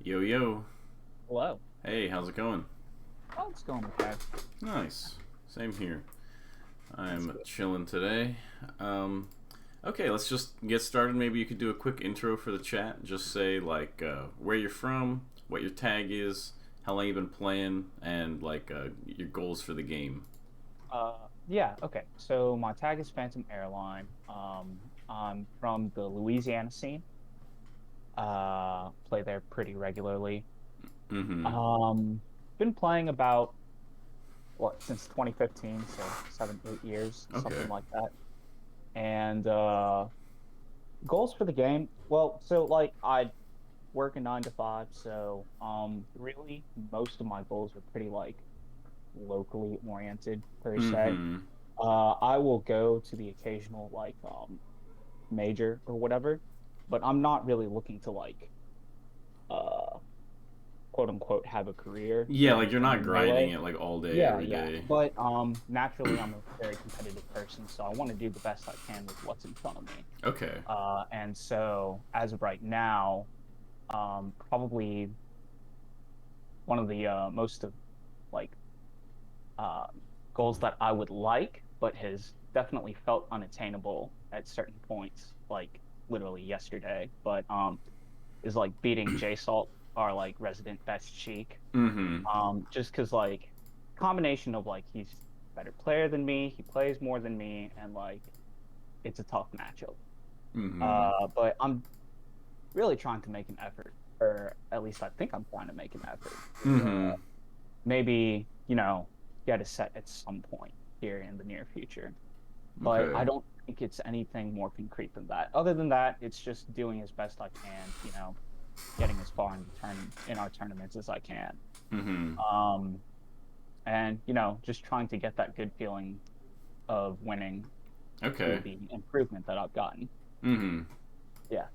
Yo, yo. Hello. Hey, how's it going? Oh, it's going okay. Nice. Same here. That's I'm good. chilling today. Um, okay, let's just get started. Maybe you could do a quick intro for the chat. Just say, where you're from, what your tag is, how long you've been playing, and, your goals for the game. Yeah, okay. So my tag is Phantom Airline. I'm from the Louisiana scene. Play there pretty regularly. Mm hmm. Um, been playing about since 2015, so 7, 8 years, Okay. something like that. And goals for the game. Well, so like I work a 9 to 5, so really most of my goals are pretty like locally oriented per Mm se. hmm. I will go to the occasional major or whatever, but I'm not really looking to uh quote unquote have a career Yeah, like you're in not the grinding melee. it like all day, Yeah, every yeah. day. But naturally I'm a very competitive person, so I want to do the best I can with what's in front of me. Okay. And so as of right now, probably one of the most of like uh goals that I would like, but has definitely felt unattainable at certain points, like literally yesterday. But is like beating J Salt, our like resident best Sheik. Mm hmm. Just because like combination of like he's a better player than me, he plays more than me, and like it's a tough matchup. Mm hmm. But I'm really trying to make an effort, or at least I think I'm trying to make an effort Mm to hmm. maybe, get a set at some point here in the near future. But Okay. I don't think it's anything more concrete than that. Other than that, it's just doing as best I can, getting as far in in our tournaments as I can. Mm hmm. Um, and just trying to get that good feeling of winning through Okay. the improvement that I've gotten. Mm hmm. Yeah.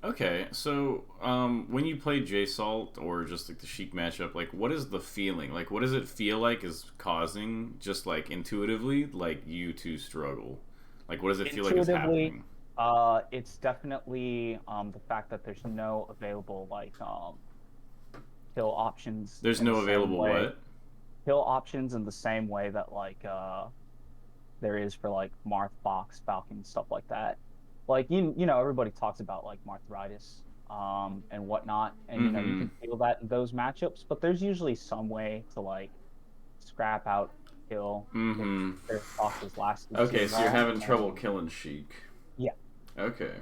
Okay, so when you play J Salt or just like the Sheik matchup, like what is the feeling? Like what does it feel like is causing just like intuitively like you to struggle? Like what does it feel like is Intuitively, happening? it's definitely the fact that there's no available kill options There's in the no same available way. what? Kill options in the same way that there is for like Marth, Fox, Falcon, stuff like that. Like everybody talks about like Marthritis and whatnot, and you Mm-hmm. can feel that in those matchups, but there's usually some way to like scrap out kill if Mm-hmm. their Fox is lasted too Okay, so you're long. having trouble And killing Sheik. yeah, Okay.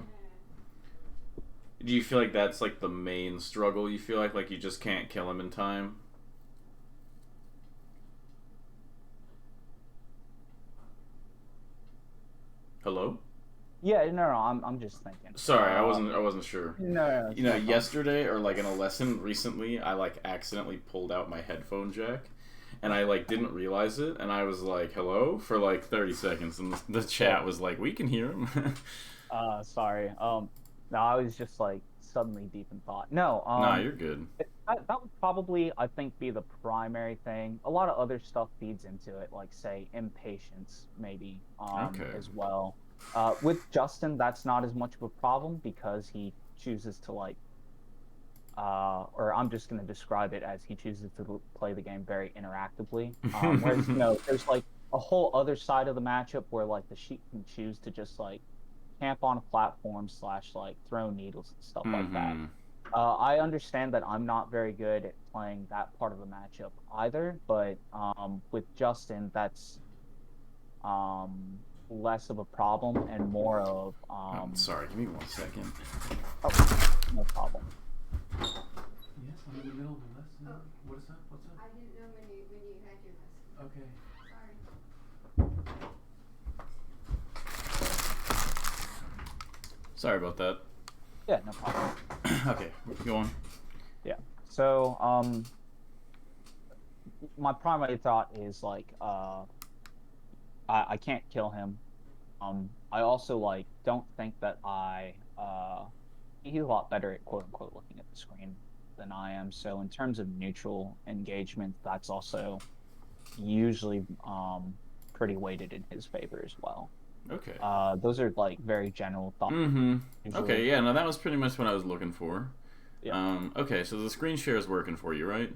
Do you feel like that's like the main struggle? You feel like you just can't kill him in time? Hello? yeah, no, no, I'm just thinking. Sorry, I wasn't sure. No, no, You it's know, no problem. yesterday or like in a lesson recently, I like accidentally pulled out my headphone jack, and I like didn't realize it, and I was like, "Hello" for like 30 seconds, and the Yeah, chat was like, "We can hear him." sorry. No, I was just like suddenly deep in thought. No, Nah, you're good. that would probably, I think, be the primary thing. A lot of other stuff feeds into it, like say impatience, maybe, Okay. as well. With Justin, that's not as much of a problem because he chooses to or I'm just going to describe it as he chooses to play the game very interactively. Whereas, there's like a whole other side of the matchup where like the Sheik can choose to just like camp on a platform slash like throw needles and stuff like that. Mm-hmm. I understand that I'm not very good at playing that part of the matchup either, but with Justin, that's less of a problem and more of Sorry, give me 1 second. oh, no problem. Yes, I'm in the middle of a lesson. Oh. What is that? What's up? I didn't know when you had your lesson. Okay. Sorry. Sorry about that. Yeah, no problem. Okay, go on. Yeah. So my primary thought is I can't kill him. I also like don't think that he's a lot better at quote unquote looking at the screen than I am. So in terms of neutral engagement, that's also usually pretty weighted in his favor as well. Okay. Those are like very general thoughts Mm-hmm. usually. Okay, yeah, no, that was pretty much what I was looking for. Yeah. Okay, so the screen share is working for you, right?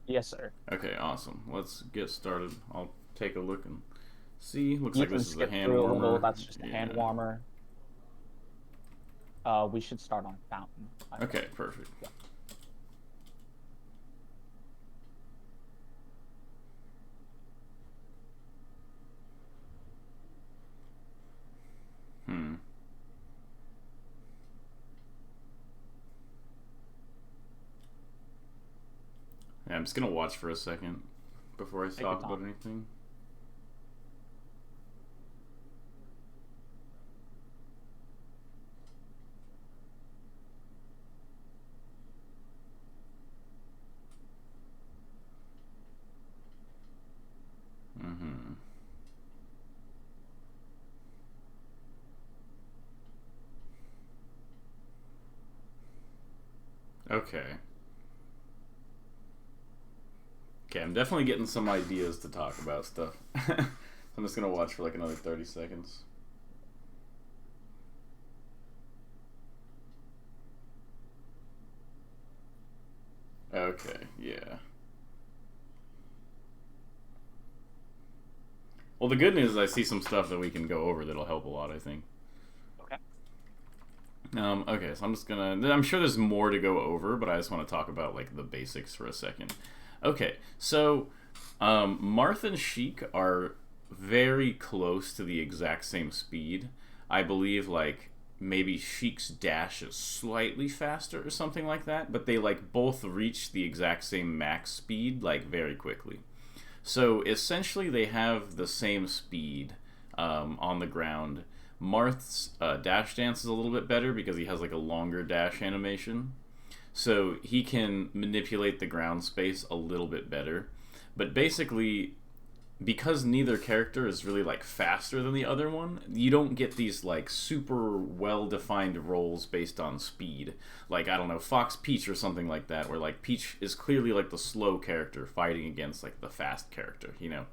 Yes, sir. Okay, awesome. Let's get started. I'll take a look and see. Looks You like can this is a skip hand through a little. warmer. That's just a hand Yeah. warmer. We should start on Fountain, I Okay, think. perfect. Yeah. Hmm. Yeah, I'm just gonna watch for a second before I Take your talk about time. anything. Mm-hmm. Okay. Okay, I'm definitely getting some ideas to talk about stuff. I'm just gonna watch for like another 30 seconds. Okay, yeah. Well, the good news is I see some stuff that we can go over that'll help a lot, I think. Okay. Okay, so I'm just gonna. I'm sure there's more to go over, but I just want to talk about like the basics for a second. Okay, so Marth and Sheik are very close to the exact same speed. I believe like maybe Sheik's dash is slightly faster or something like that, but they like both reach the exact same max speed like very quickly. So essentially, they have the same speed on the ground. Marth's dash dance is a little bit better because he has like a longer dash animation, so he can manipulate the ground space a little bit better. But basically, because neither character is really like faster than the other one, you don't get these like super well defined roles based on speed. Like I don't know, Fox Peach or something like that, where like Peach is clearly like the slow character fighting against like the fast character, you know.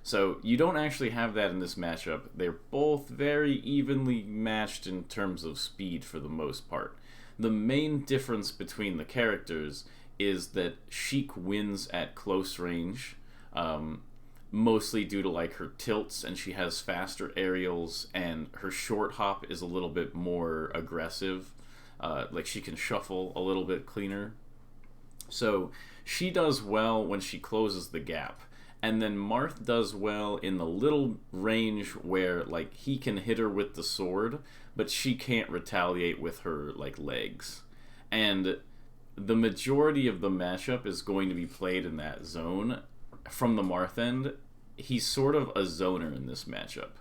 So you don't actually have that in this matchup. They're both very evenly matched in terms of speed for the most part. The main difference between the characters is that Sheik wins at close range. Mostly due to like her tilts, and she has faster aerials, and her short hop is a little bit more aggressive. Like she can shuffle a little bit cleaner. So she does well when she closes the gap. And then Marth does well in the little range where like he can hit her with the sword, but she can't retaliate with her like legs. And the majority of the matchup is going to be played in that zone. From the Marth end, he's sort of a zoner in this matchup.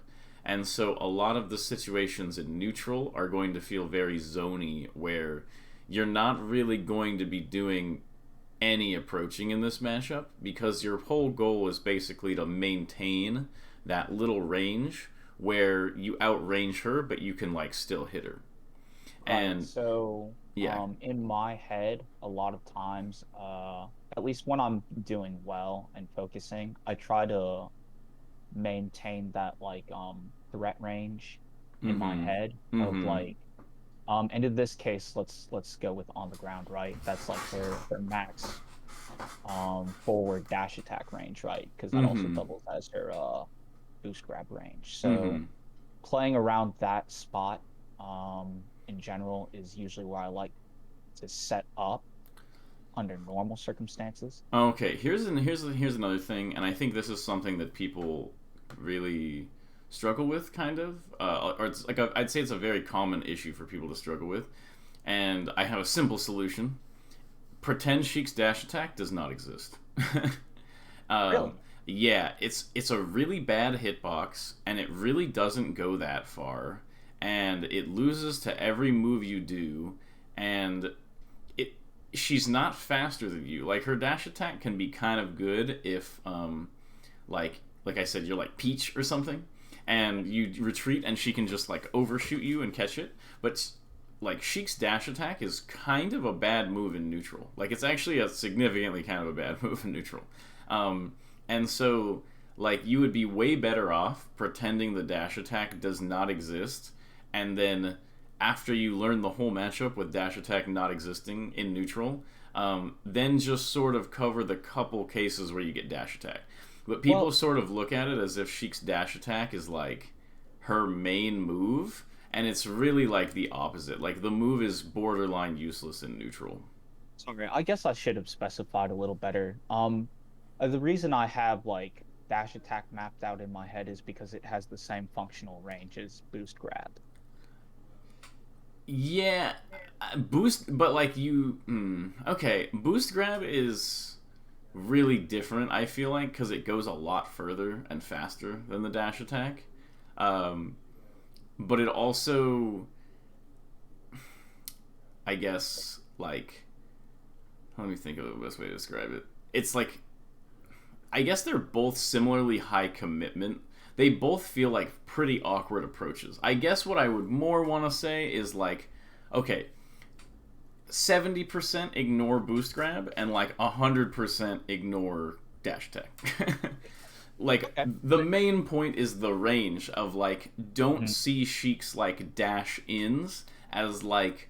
And so a lot of the situations in neutral are going to feel very zony, where you're not really going to be doing any approaching in this matchup because your whole goal is basically to maintain that little range where you outrange her but you can like still hit her. Right. And So, yeah. in my head, a lot of times, at least when I'm doing well and focusing, I try to maintain that like threat range in my Mhm. head of Mhm. like and in this case, let's go with on the ground, right? That's like her max forward dash attack range, right? Because that also Mhm. doubles as her boost grab range. So Mhm. playing around that spot in general is usually where I like to set up under normal circumstances. Okay, here's another thing, and I think this is something that people really struggle with, kind of, or it's like I'd say it's a very common issue for people to struggle with, and I have a simple solution. Pretend Sheik's dash attack does not exist. Really? um, yeah, it's a really bad hitbox, and it really doesn't go that far, and it loses to every move you do, and it she's not faster than you. Like her dash attack can be kind of good if like I said, you're like Peach or something, and you retreat, and she can just like overshoot you and catch it. But like Sheik's dash attack is kind of a bad move in neutral. Like it's actually a significantly kind of a bad move in neutral. Um, and so like you would be way better off pretending the dash attack does not exist, and then after you learn the whole matchup with dash attack not existing in neutral, then just sort of cover the couple cases where you get dash attack. But people Well, sort of look at it as if Sheik's dash attack is like her main move, and it's really like the opposite. Like the move is borderline useless in neutral. sorry, I guess I should have specified a little better. The reason I have like dash attack mapped out in my head is because it has the same functional range as boost grab. Yeah, boost, but like okay, boost grab is really different. I feel like because it goes a lot further and faster than the dash attack, um, but it also, I guess, like let me think of the best way to describe it. It's like I guess they're both similarly high commitment. They both feel like pretty awkward approaches. I guess what I would more want to say is like, okay, 70% ignore boost grab and like 100% ignore dash attack. Like Okay. the main point is the range of like don't Mhm. see Sheik's like dash ins as like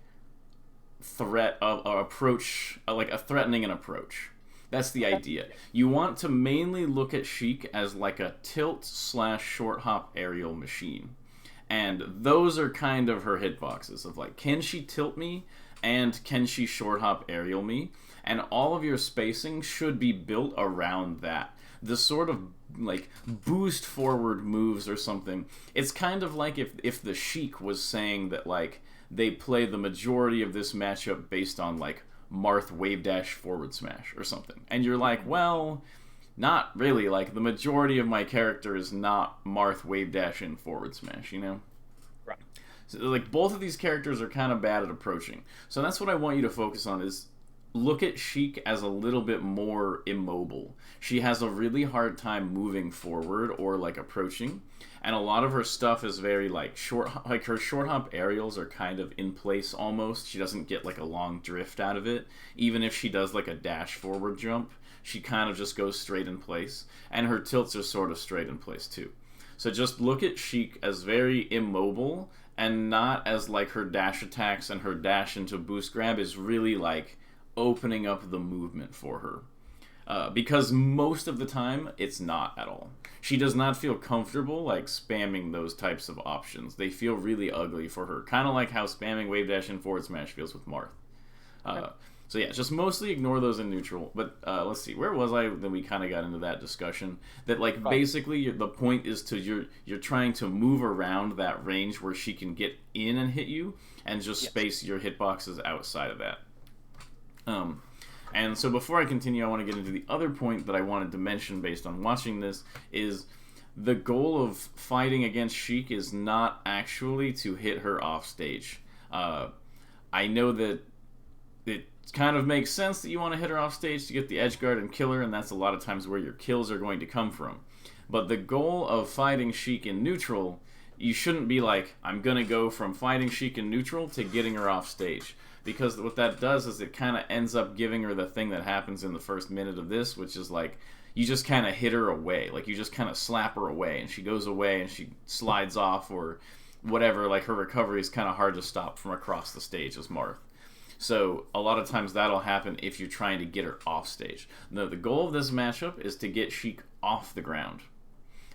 threat of or approach like a threatening an approach. That's the idea. You want to mainly look at Sheik as like a tilt slash short hop aerial machine. And those are kind of her hitboxes of like, can she tilt me and can she short hop aerial me? And all of your spacing should be built around that. The sort of like boost forward moves or something. It's kind of like if the Sheik was saying that like they play the majority of this matchup based on like Marth wave dash forward smash or something. And you're like, well, not really. Like the majority of my character is not Marth wave dash in forward smash, you know? Right. So, like both of these characters are kind of bad at approaching. So that's what I want you to focus on is look at Sheik as a little bit more immobile. She has a really hard time moving forward or like approaching, and a lot of her stuff is very like short. Like her short hop aerials are kind of in place almost. She doesn't get like a long drift out of it. Even if she does like a dash forward jump, she kind of just goes straight in place, and her tilts are sort of straight in place too. So just look at Sheik as very immobile and not as like her dash attacks and her dash into boost grab is really like opening up the movement for her. Because most of the time, it's not at all. She does not feel comfortable like spamming those types of options. They feel really ugly for her. Kind of like how spamming wave dash and forward smash feels with Marth. So yeah, just mostly ignore those in neutral. But let's see, where was I? Then we kind of got into that discussion. That like basically the point is to you're trying to move around that range where she can get in and hit you, and just space your hitboxes outside of that. And so before I continue, I want to get into the other point that I wanted to mention based on watching this is the goal of fighting against Sheik is not actually to hit her off stage. I know that it kind of makes sense that you want to hit her off stage to get the edge guard and kill her, and that's a lot of times where your kills are going to come from. But the goal of fighting Sheik in neutral, you shouldn't be like, I'm going to go from fighting Sheik in neutral to getting her off stage. Because what that does is it kind of ends up giving her the thing that happens in the first minute of this, which is like, you just kind of hit her away. Like, you just kind of slap her away, and she goes away, and she slides off, or whatever. Like, her recovery is kind of hard to stop from across the stage as Marth. So, a lot of times that'll happen if you're trying to get her off stage. No, the goal of this matchup is to get Sheik off the ground.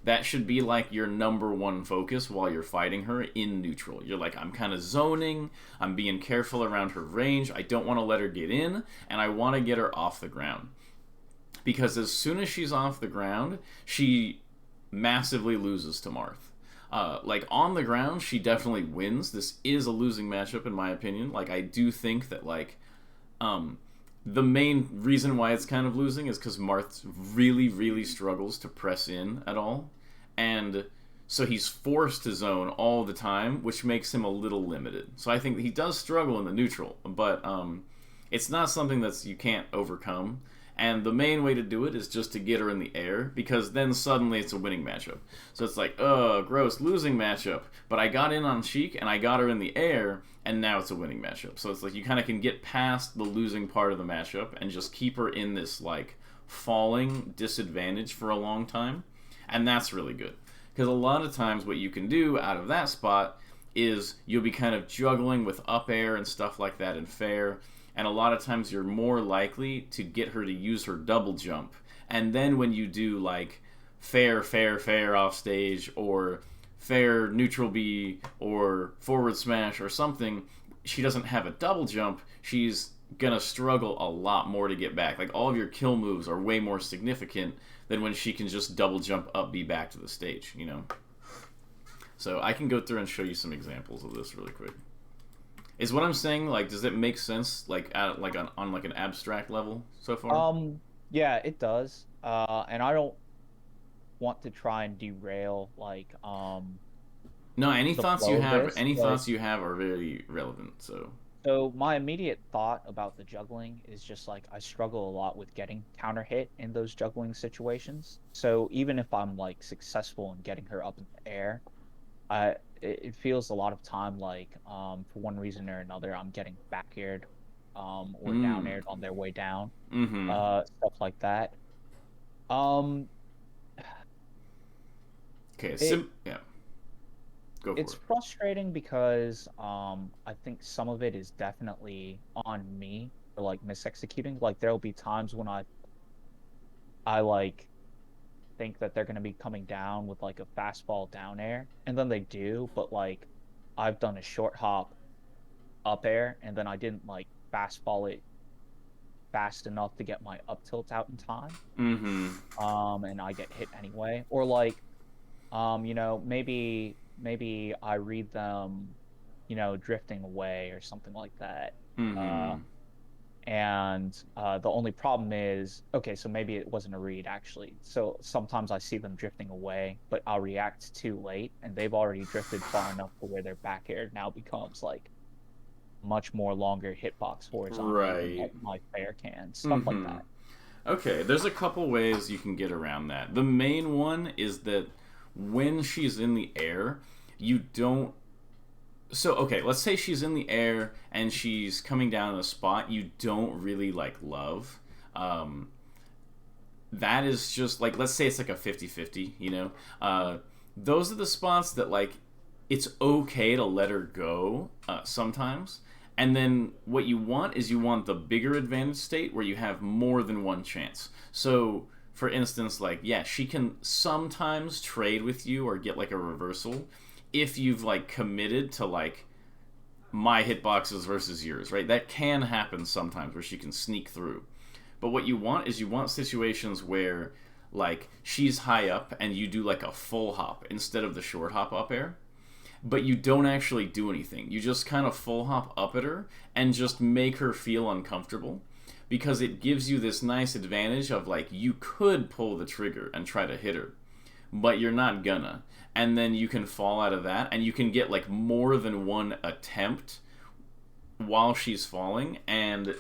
That should be like your number one focus while you're fighting her in neutral. You're like, I'm kind of zoning, I'm being careful around her range, I don't want to let her get in, and I want to get her off the ground. Because as soon as she's off the ground, she massively loses to Marth. Like, on the ground, she definitely wins. This is a losing matchup, in my opinion. Like, I do think that, like, the main reason why it's kind of losing is because Marth really, really struggles to press in at all. And so he's forced to zone all the time, which makes him a little limited. So I think he does struggle in the neutral, but it's not something that's you can't overcome. And the main way to do it is just to get her in the air, because then suddenly it's a winning matchup. So it's like, gross, losing matchup. But I got in on Sheik, and I got her in the air, and now it's a winning matchup. So it's like you kind of can get past the losing part of the matchup and just keep her in this, like, falling disadvantage for a long time. And that's really good. Because a lot of times what you can do out of that spot is you'll be kind of juggling with up air and stuff like that in fair, and a lot of times you're more likely to get her to use her double jump. And then when you do like fair, fair, fair off stage, or fair neutral B, or forward smash or something, she doesn't have a double jump, she's gonna struggle a lot more to get back. Like, all of your kill moves are way more significant than when she can just double jump up B back to the stage, you know? So I can go through and show you some examples of this really quick. Is what I'm saying, like, does it make sense, like, at, like on like an abstract level so far? Yeah, it does. And I don't want to try and derail like No, any the thoughts flow you of have, this, any but thoughts you have are very relevant. So. so my immediate thought about the juggling is just like I struggle a lot with getting counter hit in those juggling situations. So even if I'm like successful in getting her up in the air, it feels a lot of time like for one reason or another I'm getting back aired or down aired on their way down. Mm-hmm. Stuff like that. Um Okay. it Yeah. Go for it's it. frustrating because I think some of it is definitely on me for like misexecuting. Like there'll be times when I like think that they're gonna be coming down with like a fastball down air, and then they do, but like I've done a short hop up air and then I didn't like fastball it fast enough to get my up tilt out in time. Mm-hmm. And I get hit anyway. Or like you know, maybe I read them, you know, drifting away or something like that. Uh, Mm-hmm. and the only problem is, okay, so maybe it wasn't a read actually. So sometimes I see them drifting away, but I'll react too late, and they've already drifted far enough to where their back air now becomes like much more longer hitbox horizontally than Right. like my fair can. Stuff like Mm-hmm. that. Okay, there's a couple ways you can get around that. The main one is that when she's in the air, you don't. So, okay, let's say she's in the air and she's coming down in a spot you don't really, like, love. Um, that is just, like, let's say it's like a 50-50, you know? Those are the spots that, like, it's okay to let her go sometimes. And then what you want is you want the bigger advantage state where you have more than one chance. So, for instance, like, yeah, she can sometimes trade with you or get like a reversal if you've like committed to like my hitboxes versus yours, right? That can happen sometimes where she can sneak through. But what you want is you want situations where like she's high up and you do like a full hop instead of the short hop up air, but you don't actually do anything. You just kind of full hop up at her and just make her feel uncomfortable, because it gives you this nice advantage of like you could pull the trigger and try to hit her, but you're not gonna. And then you can fall out of that and you can get like more than one attempt while she's falling and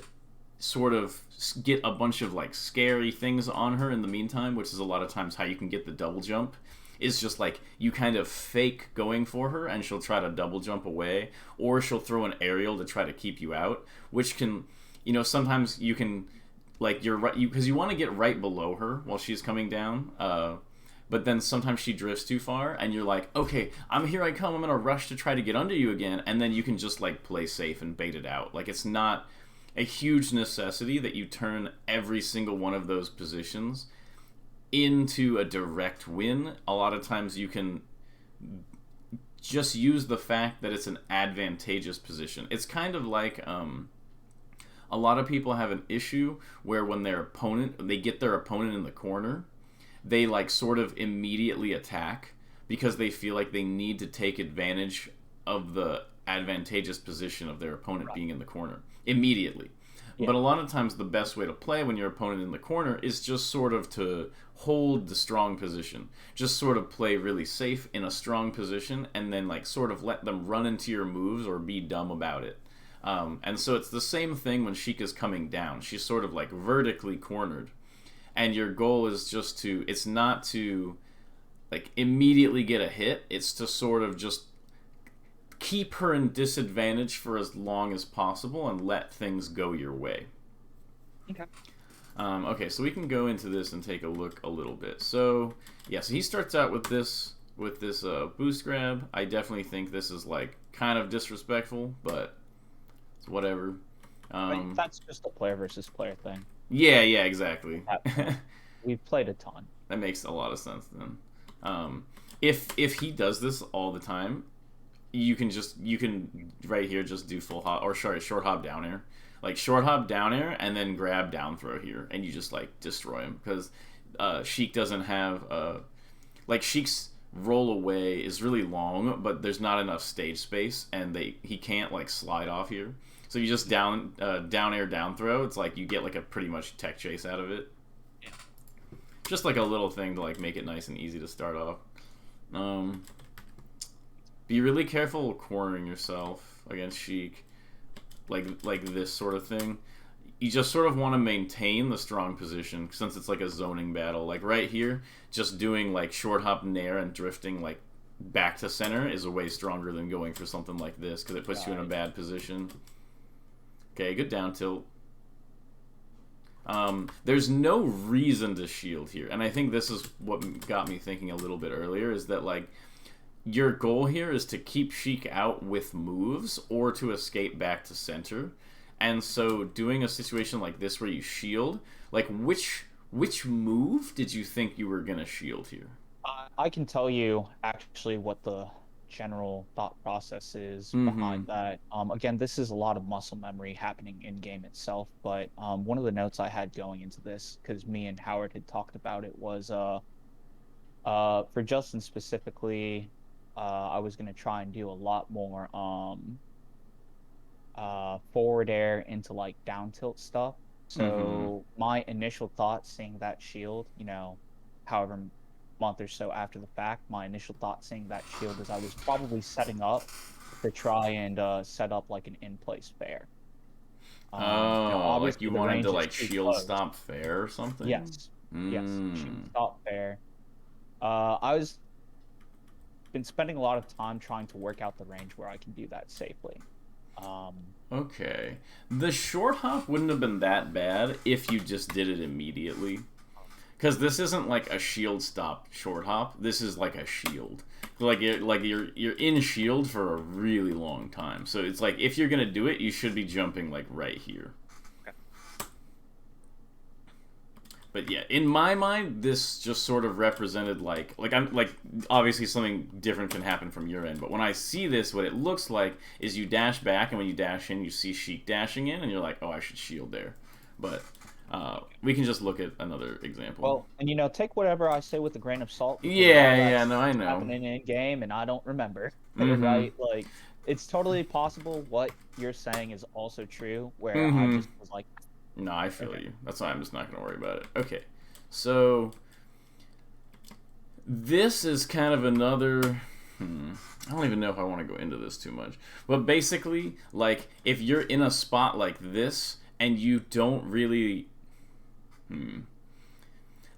sort of get a bunch of like scary things on her in the meantime, which is a lot of times how you can get the double jump. Is just like you kind of fake going for her and she'll try to double jump away, or she'll throw an aerial to try to keep you out, which can, you know, sometimes you can, like, you're right, because you want to get right below her while she's coming down, but then sometimes she drifts too far and you're like, okay, here I come, I'm gonna rush to try to get under you again, and then you can just like play safe and bait it out. Like, it's not a huge necessity that you turn every single one of those positions into a direct win. A lot of times you can just use the fact that it's an advantageous position. It's kind of like a lot of people have an issue where when they get their opponent in the corner, they like sort of immediately attack because they feel like they need to take advantage of the advantageous position of their opponent Right. being in the corner immediately. Yeah. But a lot of times the best way to play when your opponent in the corner is just sort of to hold the strong position. Just sort of play really safe in a strong position and then like sort of let them run into your moves or be dumb about it. And so it's the same thing when Sheik is coming down. She's sort of like vertically cornered. And your goal is just to, it's not to like immediately get a hit. It's to sort of just keep her in disadvantage for as long as possible and let things go your way. Okay. Okay, so we can go into this and take a look a little bit. So, yeah, so he starts out with this with this boost grab. I definitely think this is like kind of disrespectful, but it's whatever. That's just a player versus player thing. Yeah, exactly. We've played a ton. That makes a lot of sense then. If he does this all the time, you can right here just do full hop, or sorry, short hop down air, like short hop down air and then grab down throw here, and you just like destroy him because Sheik doesn't have like Sheik's roll away is really long, but there's not enough stage space, and he can't like slide off here. So you just down air down throw. It's like you get like a pretty much tech chase out of it. Yeah. Just like a little thing to like make it nice and easy to start off. Be really careful cornering yourself against Sheik, like this sort of thing. You just sort of want to maintain the strong position since it's like a zoning battle. Like right here, just doing like short hop nair and drifting like back to center is a way stronger than going for something like this because it puts you in a bad position. Okay, good down tilt. There's no reason to shield here, and I think this is what got me thinking a little bit earlier, is that like your goal here is to keep Sheik out with moves or to escape back to center. And so doing a situation like this where you shield, like which move did you think you were gonna shield here? I can tell you actually what the general thought process is behind that. Again, this is a lot of muscle memory happening in game itself, but one of the notes I had going into this, because me and Howard had talked about it, was for Justin specifically, I was going to try and do a lot more forward air into like down tilt stuff. So my initial thought seeing that shield, however month or so after the fact, my initial thought seeing that shield is I was probably setting up to try and set up like an in-place fair. Like you wanted to like shield stop fair or something? Yes. Yes. Shield stop fair. I was been spending a lot of time trying to work out the range where I can do that safely. Okay. The short hop wouldn't have been that bad if you just did it immediately. Because this isn't like a shield stop short hop. This is like a shield. Like you're in shield for a really long time. So it's like if you're gonna do it, you should be jumping like right here. Okay. But yeah, in my mind, this just sort of represented like I'm like obviously something different can happen from your end. But when I see this, what it looks like is you dash back, and when you dash in, you see Sheik dashing in, and you're like, oh, I should shield there. But we can just look at another example. Well, and take whatever I say with a grain of salt. Yeah, no, I know. Happening in game, and I don't remember. Right? Like, it's totally possible what you're saying is also true. Where I just was like, no, I feel you. That's why I'm just not going to worry about it. Okay, so this is kind of another. I don't even know if I want to go into this too much, but basically, like if you're in a spot like this and you don't really.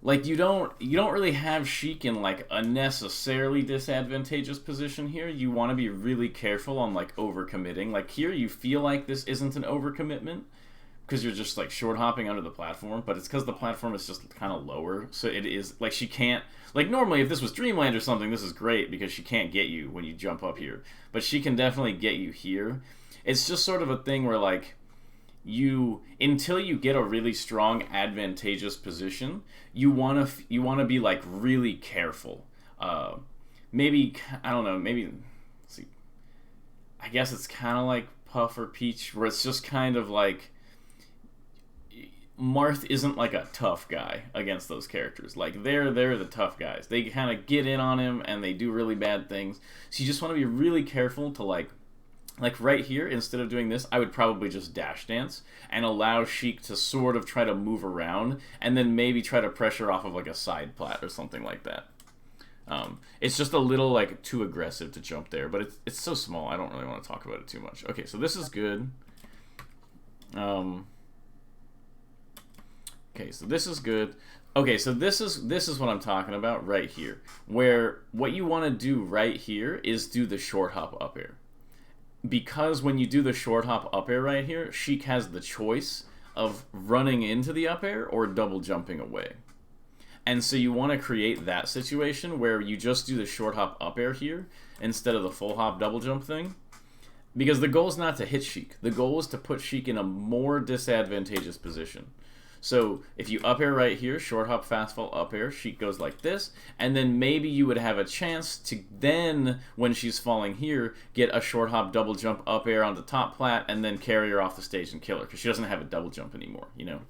Like you don't really have Sheik in like a necessarily disadvantageous position here. You want to be really careful on like overcommitting. Like here you feel like this isn't an overcommitment because you're just like short hopping under the platform, but it's because the platform is just kind of lower. So it is like she can't, like normally if this was Dreamland or something, this is great because she can't get you when you jump up here, but she can definitely get you here. It's just sort of a thing where like until you get a really strong advantageous position, you want to be like really careful. Maybe I don't know, maybe let's see, I guess it's kind of like Puff or Peach, where it's just kind of like Marth isn't like a tough guy against those characters. Like they're the tough guys. They kind of get in on him and they do really bad things. So you just want to be really careful to like right here, instead of doing this, I would probably just dash dance and allow Sheik to sort of try to move around and then maybe try to pressure off of like a side plat or something like that. It's just a little like too aggressive to jump there, but it's so small I don't really want to talk about it too much. Okay, so this is good. Okay, so this is good. Okay, so this is what I'm talking about right here, where what you want to do right here is do the short hop up air. Because when you do the short hop up air right here, Sheik has the choice of running into the up air or double jumping away. And so you want to create that situation where you just do the short hop up air here instead of the full hop double jump thing. Because the goal is not to hit Sheik. The goal is to put Sheik in a more disadvantageous position. So if you up air right here, short hop, fast fall, up air, Sheik goes like this, and then maybe you would have a chance to then, when she's falling here, get a short hop, double jump, up air on the top plat, and then carry her off the stage and kill her, because she doesn't have a double jump anymore, you know?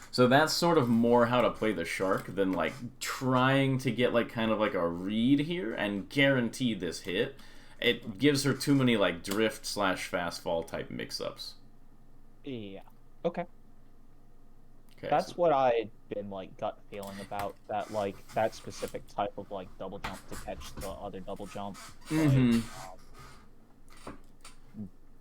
So that's sort of more how to play the shark than like trying to get like kind of like a read here and guarantee this hit. It gives her too many like drift / fast fall type mix-ups. Yeah. Okay. Okay, That's so what I'd been like gut feeling about that, like that specific type of like double jump to catch the other double jump. Mhm. Like,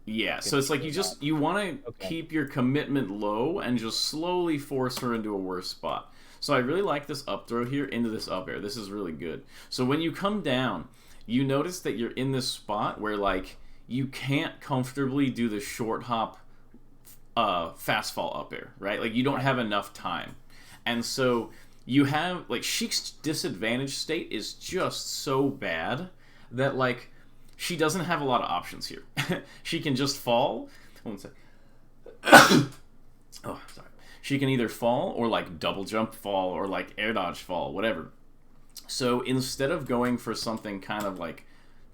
yeah, so it's like you want to Okay. keep your commitment low and just slowly force her into a worse spot. So I really like this up throw here into this up air. This is really good. So when you come down, you notice that you're in this spot where like you can't comfortably do the short hop fast fall up air, right? Like you don't have enough time. And so you have like Sheik's disadvantage state is just so bad that like she doesn't have a lot of options here. She can just fall. One sec. Oh, sorry. She can either fall or like double jump fall or like air dodge fall, whatever. So instead of going for something kind of like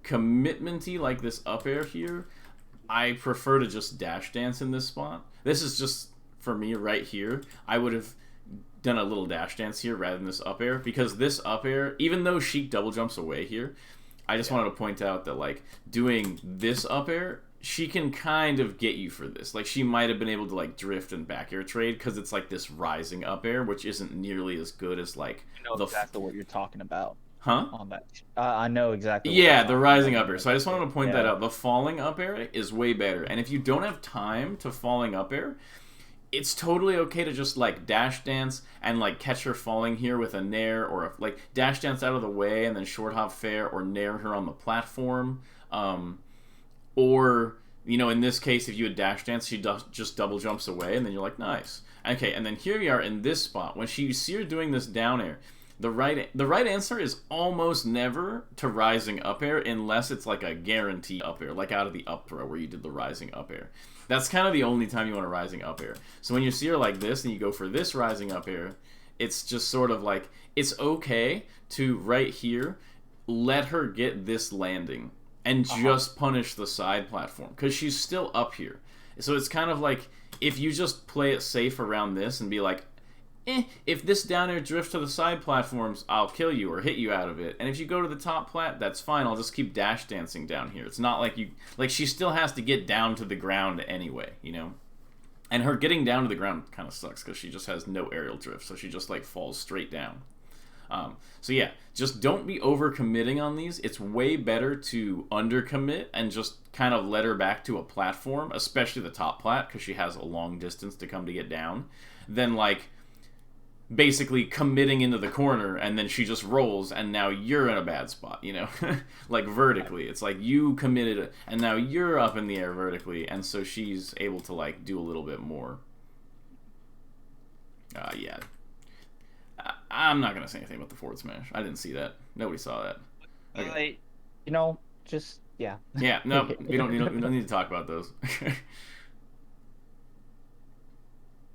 commitment-y like this up air here, I prefer to just dash dance in this spot. This is just, for me, right here. I would have done a little dash dance here rather than this up air, because this up air, even though Sheik double jumps away here, I just wanted to point out that, like, doing this up air, she can kind of get you for this. Like, she might have been able to, like, drift and back air trade, because it's, like, this rising up air, which isn't nearly as good as, like, I know exactly what you're talking about Huh? on that. I know exactly. What Yeah, you're the talking rising about. up air. So I just wanted to point that Yeah. out. The falling up air is way better. And if you don't have time to falling up air, it's totally okay to just like dash dance and like catch her falling here with a nair, or a, like dash dance out of the way and then short hop fair or nair her on the platform. Or, you know, in this case, if you had dash dance, she just double jumps away and then you're like, nice. Okay, and then here we are in this spot. When you see her doing this down air, the right answer is almost never to rising up air unless it's like a guarantee up air, like out of the up throw where you did the rising up air. That's kind of the only time you want a rising up air. So when you see her like this and you go for this rising up air, it's just sort of like, it's okay to right here let her get this landing and just punish the side platform because she's still up here. So it's kind of like, if you just play it safe around this and be like, if this down air drifts to the side platforms, I'll kill you or hit you out of it. And if you go to the top plat, that's fine. I'll just keep dash dancing down here. It's not like she still has to get down to the ground anyway, you know? And her getting down to the ground kind of sucks because she just has no aerial drift, so she just, like, falls straight down. So yeah, just don't be overcommitting on these. It's way better to undercommit and just kind of let her back to a platform, especially the top plat, because she has a long distance to come to get down, than, like, basically committing into the corner and then she just rolls and now you're in a bad spot, you know? Like vertically. It's like you committed and now you're up in the air vertically, and so she's able to like do a little bit more. Yeah. I'm not going to say anything about the forward smash. I didn't see that. Nobody saw that. Okay. You know, just, yeah. Yeah, no, we don't need to talk about those.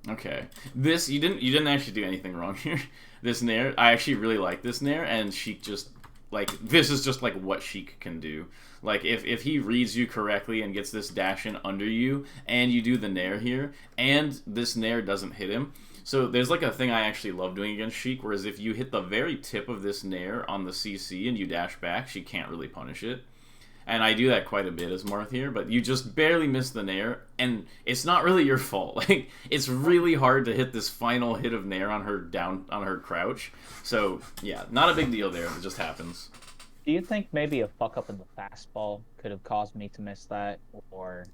Okay, this you didn't actually do anything wrong here. This nair, I actually really like this nair, and Sheik just like this is just like what Sheik can do. Like if he reads you correctly and gets this dash in under you, and you do the nair here, and this nair doesn't hit him. So there's like a thing I actually love doing against Sheik, whereas if you hit the very tip of this nair on the CC and you dash back, she can't really punish it. And I do that quite a bit as Marth here, but you just barely miss the nair, and it's not really your fault. Like, it's really hard to hit this final hit of nair on her crouch. So, yeah, not a big deal there. It just happens. Do you think maybe a fuck up in the fastball could have caused me to miss that, or?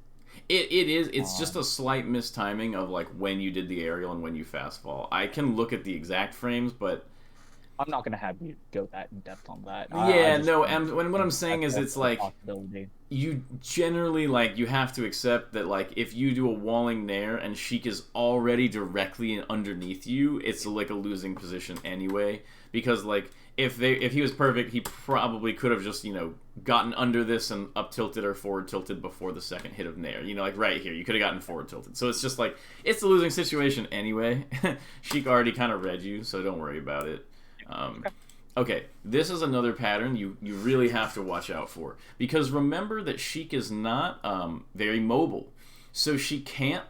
It's just a slight mistiming of, like, when you did the aerial and when you fastball. I can look at the exact frames, but I'm not gonna have you go that in depth on that. I Yeah, just no, think and what I'm saying is that's it's a like possibility. you generally like you have to accept that like if you do a walling nair and Sheik is already directly underneath you, it's like a losing position anyway. Because like if he was perfect, he probably could have just gotten under this and up tilted or forward tilted before the second hit of nair. Like right here, you could have gotten forward tilted. So it's just like it's a losing situation anyway. Sheik already kind of read you, so don't worry about it. Um, Okay, this is another pattern you really have to watch out for. Because remember that Sheik is not very mobile. So she can't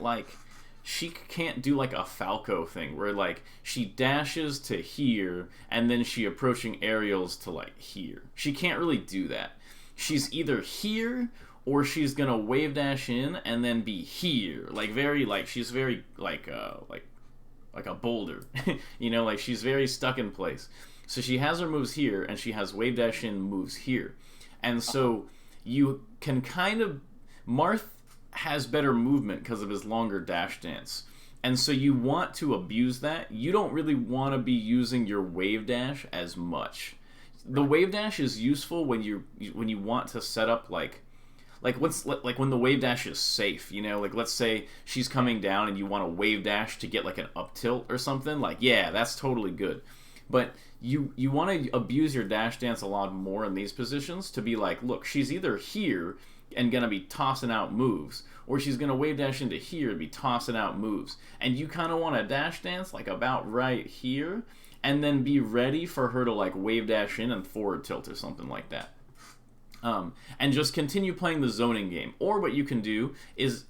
do like a Falco thing where like she dashes to here and then she approaching aerials to like here. She can't really do that. She's either here or she's gonna wave dash in and then be here. She's very like a boulder. Like she's very stuck in place. So she has her moves here, and she has wave dash in moves here. And so you can kind of... Marth has better movement because of his longer dash dance. And so you want to abuse that. You don't really want to be using your wave dash as much. The wave dash is useful when you want to set up like when the wave dash is safe, like let's say she's coming down and you want to wave dash to get like an up tilt or something, like yeah, that's totally good. But you want to abuse your dash dance a lot more in these positions to be like, look, she's either here and gonna be tossing out moves, or she's gonna wave dash into here and be tossing out moves. And you kind of want to dash dance like about right here, and then be ready for her to like wave dash in and forward tilt or something like that. And just continue playing the zoning game. Or what you can do is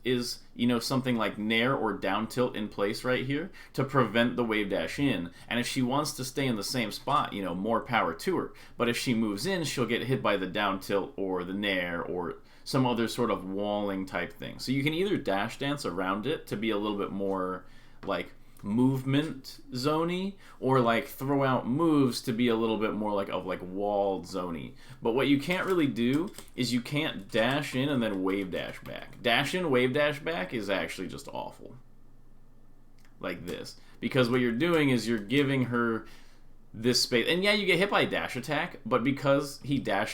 something like nair or down tilt in place right here to prevent the wave dash in. And if she wants to stay in the same spot, more power to her. But if she moves in, she'll get hit by the down tilt or the nair or some other sort of walling type thing. So you can either dash dance around it to be a little bit more like movement zony, or like throw out moves to be a little bit more like walled zony. But what you can't really do is you can't dash in and then wave dash back. Dash in, wave dash back is actually just awful. Like this. Because what you're doing is you're giving her this space. And yeah, you get hit by a dash attack, but because he got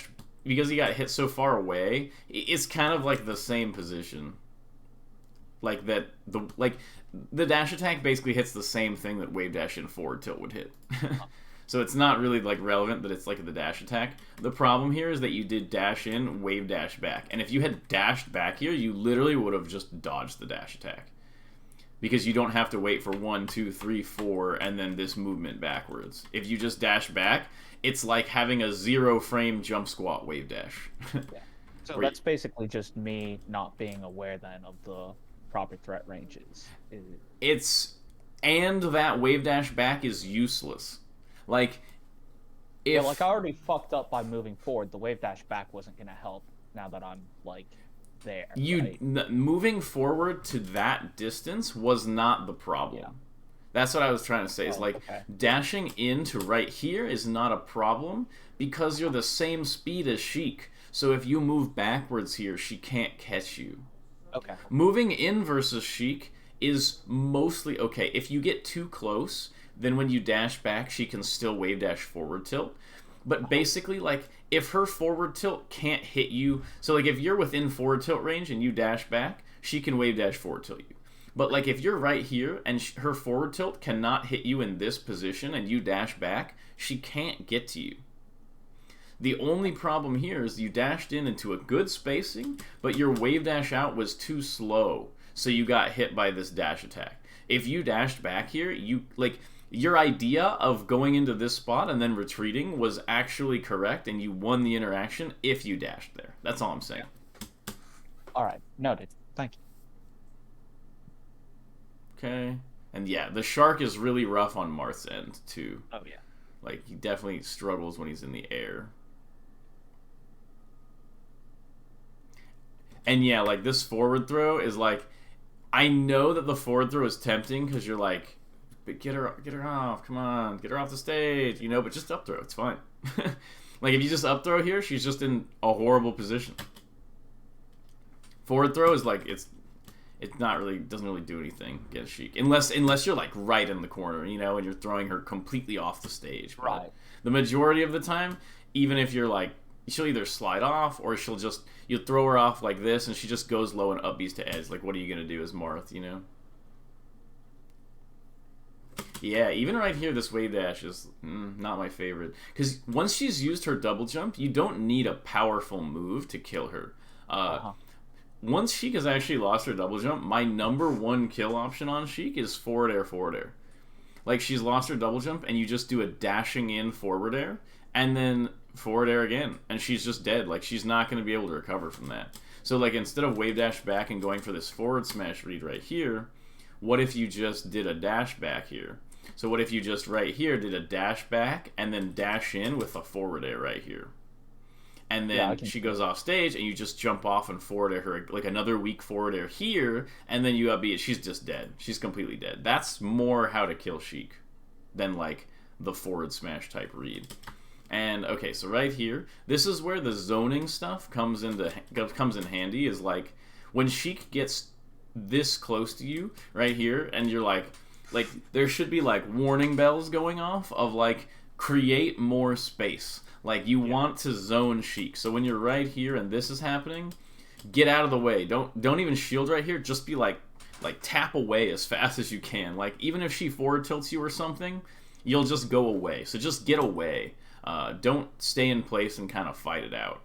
hit so far away, it's kind of like the same position. Like that, the dash attack basically hits the same thing that wave dash in forward tilt would hit. So it's not really like relevant that it's like the dash attack. The problem here is that you did dash in, wave dash back. And if you had dashed back here, you literally would have just dodged the dash attack. Because you don't have to wait for 1, 2, 3, 4, and then this movement backwards. If you just dash back, it's like having a 0 frame jump squat wave dash. Yeah. So that's basically just me not being aware then of the proper threat ranges. And that wave dash back is useless. Like, if... Yeah, like I already fucked up by moving forward. The wave dash back wasn't going to help now that I'm, like, there. Moving forward to that distance was not the problem. Yeah. That's what I was trying to say. Dashing into right here is not a problem because you're the same speed as Sheik. So if you move backwards here, she can't catch you. Okay. Moving in versus Sheik is mostly okay. If you get too close, then when you dash back, she can still wave dash forward tilt. But basically, like, if her forward tilt can't hit you... So, like, if you're within forward tilt range and you dash back, she can wave dash forward tilt you. But, like, if you're right here and her forward tilt cannot hit you in this position and you dash back, she can't get to you. The only problem here is you dashed in into a good spacing, but your wave dash out was too slow, so you got hit by this dash attack. If you dashed back here, your idea of going into this spot and then retreating was actually correct, and you won the interaction if you dashed there. That's all I'm saying. All right, noted. Thank you. Okay. And yeah, the shark is really rough on Marth's end, too. Oh, yeah. Like, he definitely struggles when he's in the air. And yeah, like, this forward throw is like... I know that the forward throw is tempting because you're like, get her off, come on, get her off the stage, but just up throw, it's fine. Like, if you just up throw here, she's just in a horrible position. Forward throw is like, It's not really doesn't really do anything against Sheik unless you're like right in the corner, you know, and you're throwing her completely off the stage. But Right. the majority of the time, even if you're like, she'll either slide off or you'll throw her off like this, and she just goes low and up B's to edge. Like, what are you gonna do as Marth, you know? Yeah, even right here, this wave dash is not my favorite. Because once she's used her double jump, you don't need a powerful move to kill her. Once Sheik has actually lost her double jump, my #1 kill option on Sheik is forward air, forward air. Like, she's lost her double jump, and you just do a dashing in forward air, and then forward air again, and she's just dead. Like, she's not going to be able to recover from that. So, like, instead of wave dash back and going for this forward smash read right here, what if you just did a dash back here? So what if you just right here did a dash back and then dash in with a forward air right here? And then she goes off stage and you just jump off and forward air her, like another weak forward air here, and then you beat. She's just dead. She's completely dead. That's more how to kill Sheik than like the forward smash type read. And okay, so right here, this is where the zoning stuff comes in handy. Is like when Sheik gets this close to you right here, and you're like there should be like warning bells going off of like create more space. Like you want to zone Sheik. So when you're right here and this is happening, get out of the way. Don't even shield right here. Just be like tap away as fast as you can. Like even if she forward tilts you or something, you'll just go away. So just get away. Don't stay in place and kind of fight it out.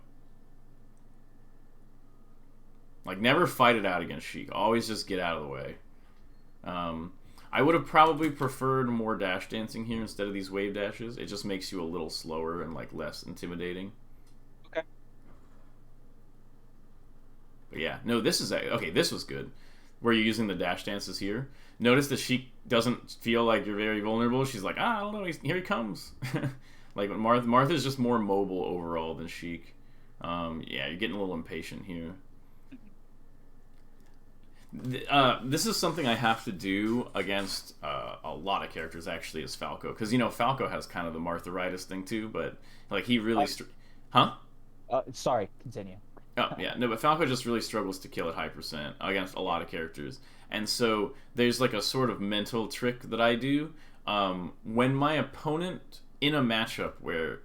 Like never fight it out against Sheik. Always just get out of the way. I would have probably preferred more dash dancing here instead of these wave dashes. It just makes you a little slower and like less intimidating. Okay. But yeah, no, this is okay. This was good. Where you're using the dash dances here. Notice that Sheik doesn't feel like you're very vulnerable. She's like, I don't know, here he comes. Like Marth is just more mobile overall than Sheik. Yeah, you're getting a little impatient here. This is something I have to do against a lot of characters actually as Falco, because you know Falco has kind of the Martharitis thing too, but like he really sorry, continue. Oh yeah, no, but Falco just really struggles to kill at high percent against a lot of characters, and so there's like a sort of mental trick that I do when my opponent in a matchup where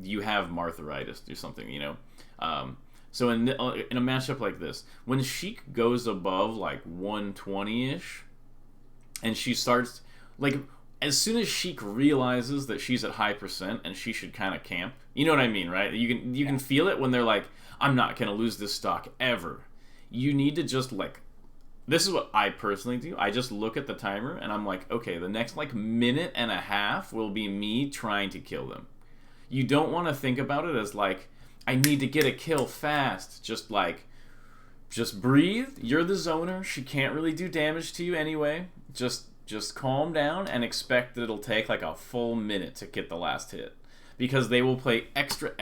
you have Martharitis or something, you know. So in a matchup like this, when Sheik goes above like 120-ish, and she starts, like, as soon as Sheik realizes that she's at high percent and she should kind of camp, you know what I mean, right? You can feel it when they're like, I'm not going to lose this stock ever. You need to just like, this is what I personally do. I just look at the timer and I'm like, okay, the next like minute and a half will be me trying to kill them. You don't want to think about it as like, I need to get a kill fast. Just breathe. You're the zoner. She can't really do damage to you anyway. Just calm down and expect that it'll take like a full minute to get the last hit. Because they will play extra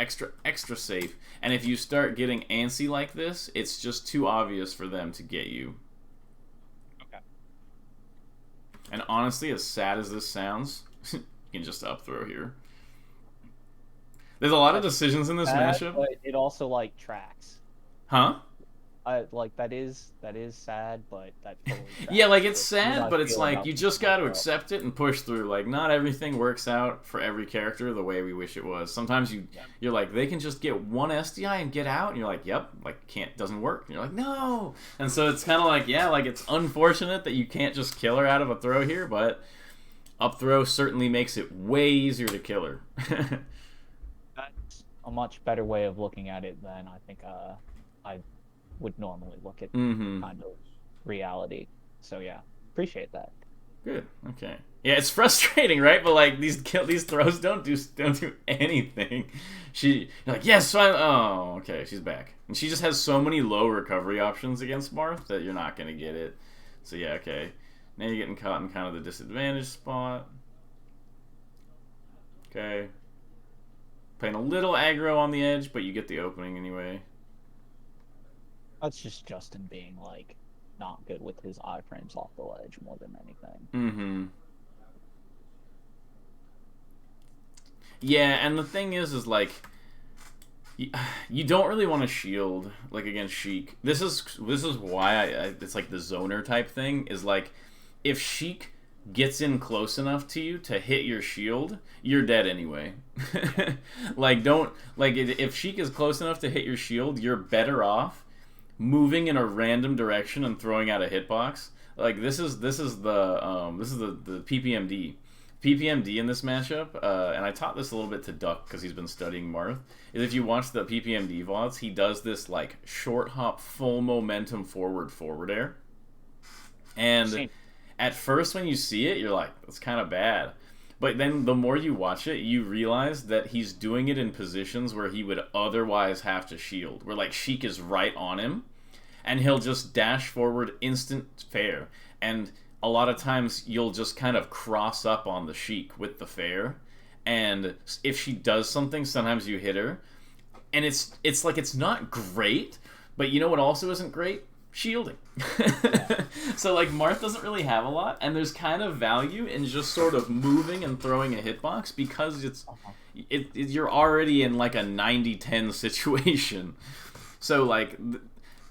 safe. And if you start getting antsy like this, it's just too obvious for them to get you. Okay. And honestly, as sad as this sounds, you can just up throw here. There's a lot of decisions in this matchup. But it also like tracks. Huh? Like that is sad, but that totally tracks. Yeah, like it's sad, but it's like you just got to accept it and push through. Like not everything works out for every character the way we wish it was. Sometimes you're like they can just get one SDI and get out, and you're like, yep, like doesn't work. And you're like, no. And so it's kind of like like it's unfortunate that you can't just kill her out of a throw here, but up throw certainly makes it way easier to kill her. That's a much better way of looking at it than I think I would normally look at kind of reality. So yeah, appreciate that. Good. Okay. Yeah, it's frustrating, right? But like these throws don't do anything. You're like, yes, fine. Oh, okay, she's back, and she just has so many low recovery options against Marth that you're not gonna get it. So yeah, okay. Now you're getting caught in kind of the disadvantage spot. Okay. Playing a little aggro on the edge, but you get the opening anyway. That's just Justin being like not good with his iframes off the ledge more than anything. Mm-hmm. Yeah, and the thing is like You don't really want to shield like against Sheik. This is why it's like the zoner type thing is like if Sheik gets in close enough to you to hit your shield, you're dead anyway. Like don't like if Sheik is close enough to hit your shield, you're better off moving in a random direction and throwing out a hitbox. Like this is the PPMD in this matchup, and I taught this a little bit to Duck because he's been studying Marth, is if you watch the PPMD VODs, he does this like short hop full momentum forward air. And at first when you see it, you're like, that's kind of bad. But then the more you watch it, you realize that he's doing it in positions where he would otherwise have to shield, where like Sheik is right on him, and he'll just dash forward instant fair. And a lot of times you'll just kind of cross up on the Sheik with the fair, and if she does something, sometimes you hit her, and it's like it's not great, but you know what also isn't great? Shielding. So like Marth doesn't really have a lot, and there's kind of value in just sort of moving and throwing a hitbox because you're already in like a 90-10 situation. So like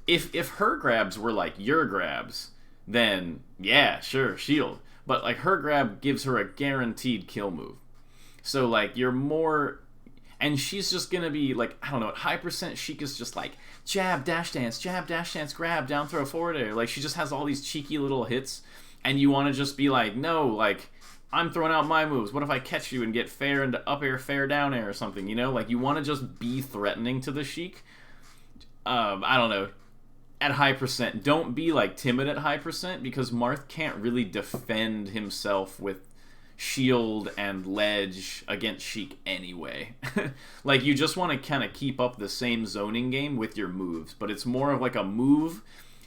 if her grabs were like your grabs, then yeah, sure, shield. But like her grab gives her a guaranteed kill move. So like you're more, and she's just gonna be like, I don't know, at high percent Sheik is just like jab, dash dance, grab, down throw, forward air. Like she just has all these cheeky little hits, and you want to just be like, no, like I'm throwing out my moves. What if I catch you and get fair into up air, fair down air or something? You know, like you want to just be threatening to the Sheik. I don't know. At high percent, don't be like timid at high percent because Marth can't really defend himself with shield and ledge against Sheik anyway. Like you just want to kind of keep up the same zoning game with your moves, but it's more of like a move.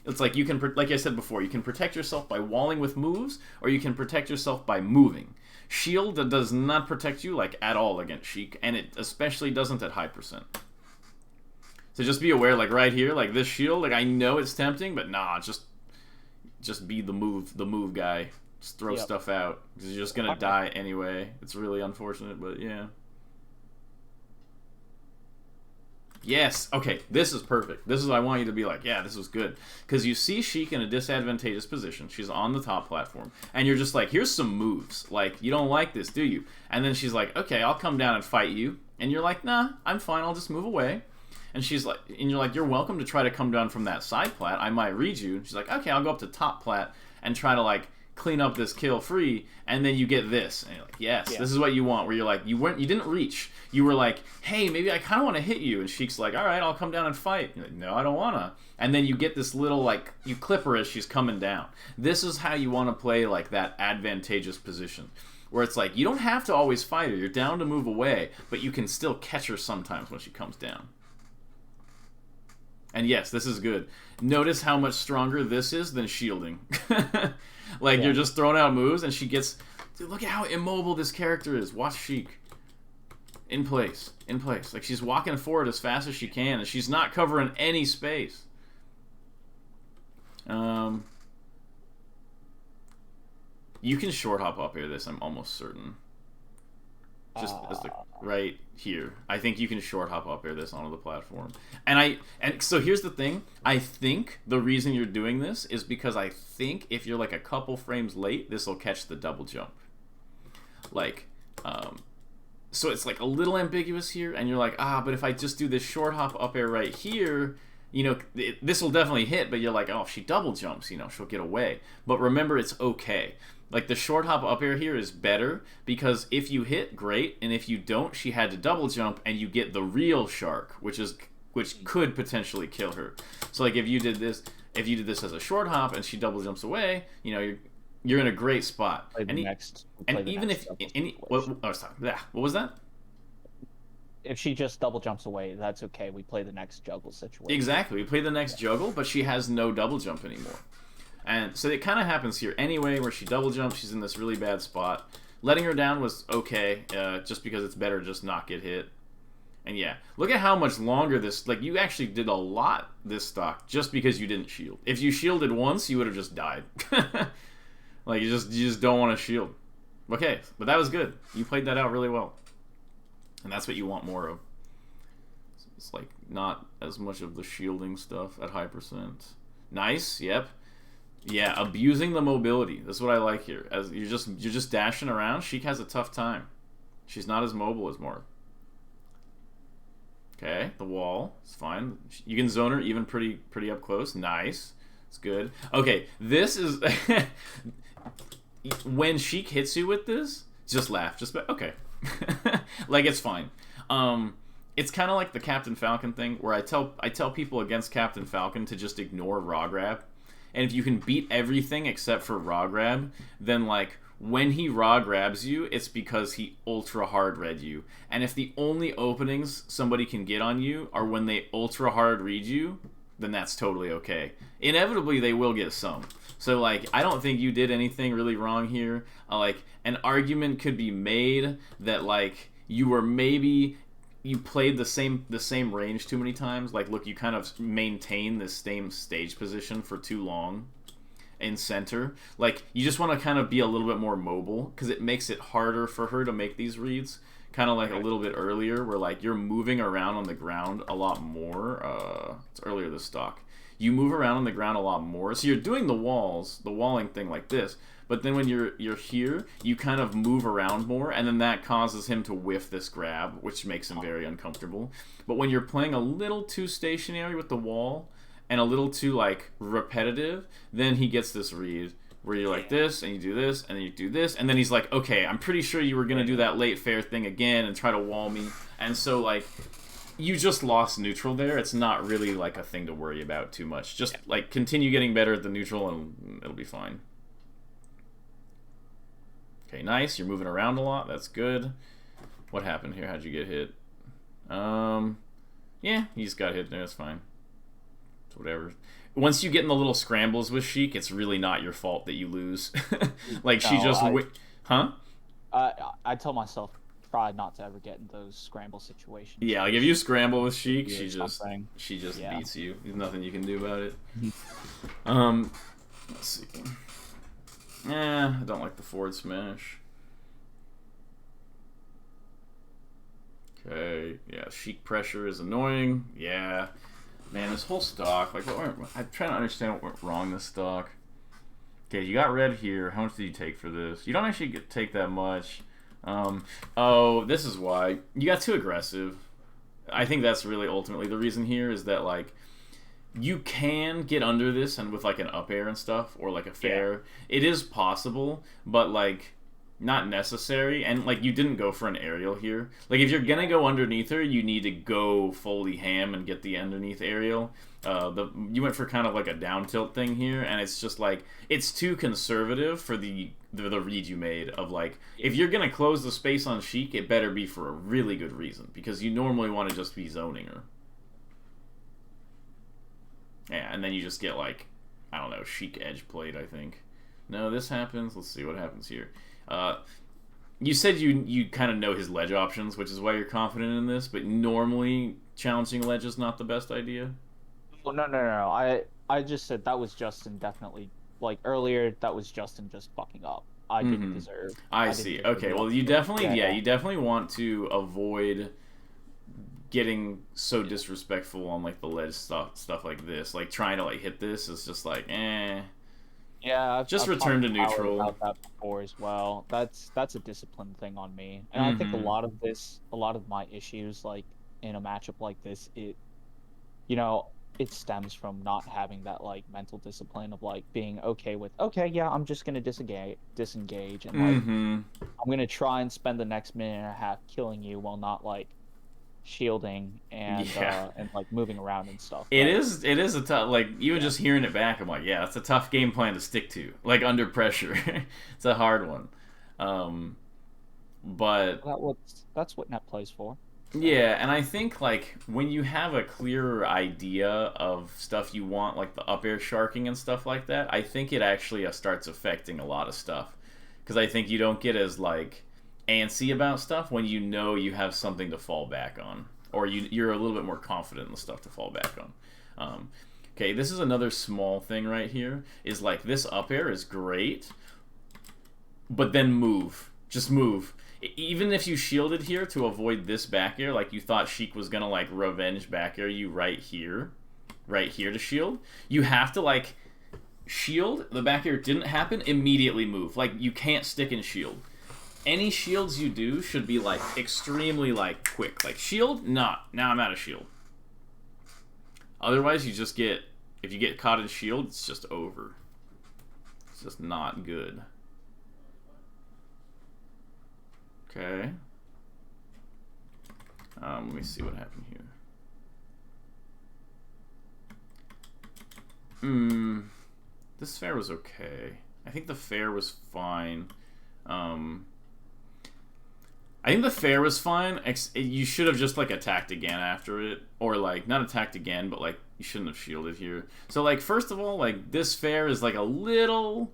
It's like you can, like I said before, you can protect yourself by walling with moves, or you can protect yourself by moving. Shield does not protect you like at all against Sheik, and it especially doesn't at high percent. So just be aware, like right here, like this shield, like I know it's tempting, but nah, just be the move guy. Just throw stuff out because you're just gonna die anyway. It's really unfortunate, but yeah. Yes, okay, this is perfect. This is what I want you to be like, yeah, this was good. Because you see Sheik in a disadvantageous position. She's on the top platform. And you're just like, here's some moves. Like, you don't like this, do you? And then she's like, okay, I'll come down and fight you. And you're like, nah, I'm fine, I'll just move away. And she's like, and you're like, you're welcome to try to come down from that side plat. I might read you. And she's like, okay, I'll go up to top plat and try to like clean up this kill free. And then you get this, and you're like, yes, this is what you want. Where you're like, you didn't reach. You were like, hey, maybe I kind of want to hit you. And Sheik's like, all right, I'll come down and fight. You're like, no, I don't wanna. And then you get this little like, you clip her as she's coming down. This is how you want to play like that advantageous position. Where it's like, you don't have to always fight her. You're down to move away, but you can still catch her sometimes when she comes down. And yes, this is good. Notice how much stronger this is than shielding. Like, you're just throwing out moves, and she gets... Dude, look at how immobile this character is. Watch Sheik. In place. In place. Like, she's walking forward as fast as she can, and she's not covering any space. You can short hop up here this, I'm almost certain. Just as the right here. I think you can short hop up here this onto the platform. And so here's the thing. I think the reason you're doing this is because I think if you're like a couple frames late, this will catch the double jump. Like, so it's like a little ambiguous here, and you're like, but if I just do this short hop up air right here, you know, this will definitely hit, but you're like, oh, if she double jumps, you know, she'll get away. But remember, it's okay. Like, the short hop up air here is better, because if you hit, great, and if you don't, she had to double jump, and you get the real shark, which could potentially kill her. So, like, if you did this as a short hop, and she double jumps away, you know, you're in a great spot. What was that? If she just double jumps away, that's okay. We play the next juggle situation. Exactly. We play the next juggle, but she has no double jump anymore. And so it kind of happens here anyway, where she double jumps. She's in this really bad spot. Letting her down was okay, just because it's better just not get hit. And yeah, look at how much longer this... Like, you actually did a lot this stock just because you didn't shield. If you shielded once, you would have just died. Like, you just don't want to shield. Okay, but that was good. You played that out really well. And that's what you want more of. It's like not as much of the shielding stuff at high percent. Nice, yep. Yeah, abusing the mobility. That's what I like here. As you're just dashing around, Sheik has a tough time. She's not as mobile as Marth. Okay, the wall. It's fine. You can zone her even pretty up close. Nice. It's good. Okay, this is when Sheik hits you with this, just laugh. Just okay. Like it's fine. It's kind of like the Captain Falcon thing, where I tell people against Captain Falcon to just ignore raw grab, and if you can beat everything except for raw grab, then like when he raw grabs you, it's because he ultra hard read you, and if the only openings somebody can get on you are when they ultra hard read you, then that's totally okay. Inevitably, they will get some. So like, I don't think you did anything really wrong here. Like, an argument could be made that like you played the same range too many times. Like, look, you kind of maintain the same stage position for too long in center. Like, you just want to kind of be a little bit more mobile, because it makes it harder for her to make these reads. Kind of like a little bit earlier, where like you're moving around on the ground a lot more. It's earlier this stock. You move around on the ground a lot more, so you're doing the walling thing like this. But then when you're here, you kind of move around more, and then that causes him to whiff this grab, which makes him very uncomfortable. But when you're playing a little too stationary with the wall and a little too like repetitive, then he gets this read where you're like this, and you do this, and then you do this, and then he's like, okay, I'm pretty sure you were going to do that late fair thing again and try to wall me. And so, like, you just lost neutral there. It's not really, like, a thing to worry about too much. Just, like, continue getting better at the neutral, and it'll be fine. Okay, nice. You're moving around a lot. That's good. What happened here? How'd you get hit? Yeah, you just got hit there. That's fine. It's whatever. Once you get in the little scrambles with Sheik, it's really not your fault that you lose. Like, she just... Huh? I tell myself, try not to ever get in those scramble situations. Yeah, like, if you scramble with Sheik, she just Yeah. beats you. There's nothing you can do about it. Let's see. I don't like the forward smash. Okay, yeah, Sheik pressure is annoying. Yeah. Man, this whole stock, like, I'm trying to understand what went wrong this stock. Okay, you got red here. How much did you take for this? You don't actually take that much. Oh, this is why. You got too aggressive. I think that's really ultimately the reason here, is that, like, you can get under this and with, like, an up air and stuff, or, like, a fair. Yeah. It is possible, but, like, not necessary. And, like, you didn't go for an aerial here. Like, if you're gonna go underneath her, you need to go fully ham and get the underneath aerial. You went for kind of like a down tilt thing here, and it's just like, it's too conservative for the read you made of, like, if you're gonna close the space on Sheik, it better be for a really good reason, because you normally want to just be zoning her. Yeah, and then you just get, like, I don't know, Sheik edge played, I think. No, this happens. Let's see what happens here. You said you kind of know his ledge options, which is why you're confident in this, but normally challenging ledge is not the best idea? Well, no. I just said that was Justin definitely, like, earlier, that was Justin just fucking up. I didn't deserve. I see. Okay, well, you definitely, you definitely want to avoid getting so disrespectful on, like, the ledge stuff like this. Like, trying to, like, hit this is just like, eh. Yeah, I've return to neutral. About that before as well. That's a discipline thing on me, and I think a lot of my issues, like, in a matchup like this, it stems from not having that, like, mental discipline of, like, being okay with, okay, yeah, I'm just gonna disengage, and, like, I'm gonna try and spend the next minute and a half killing you while not, like, shielding and like moving around and stuff. It is a tough, like, even just hearing it back, I'm like, yeah, it's a tough game plan to stick to, like, under pressure. It's a hard one. But that's what net plays for. So. Yeah, and I think, like, when you have a clearer idea of stuff you want, like the up air sharking and stuff like that, I think it actually starts affecting a lot of stuff, because I think you don't get as, like, antsy about stuff when you know you have something to fall back on, or you're a little bit more confident in the stuff to fall back on. Okay, this is another small thing right here, is, like, this up air is great, but then move. Just move. even if you shielded here to avoid this back air, like you thought Sheik was gonna like revenge back air you right here to shield, you have to like shield, the back air didn't happen, immediately move. Like you can't stick and shield. Any shields you do should be like extremely like quick. Like shield, now I'm out of shield. Otherwise you just get, if you get caught in shield, it's just over. It's just not good. Okay. Let me see what happened here. This fair was okay. I think the fair was fine. I think the fair was fine. You should have just like attacked again after it, or like not attacked again, but like you shouldn't have shielded here. So like first of all, like this fair is like a little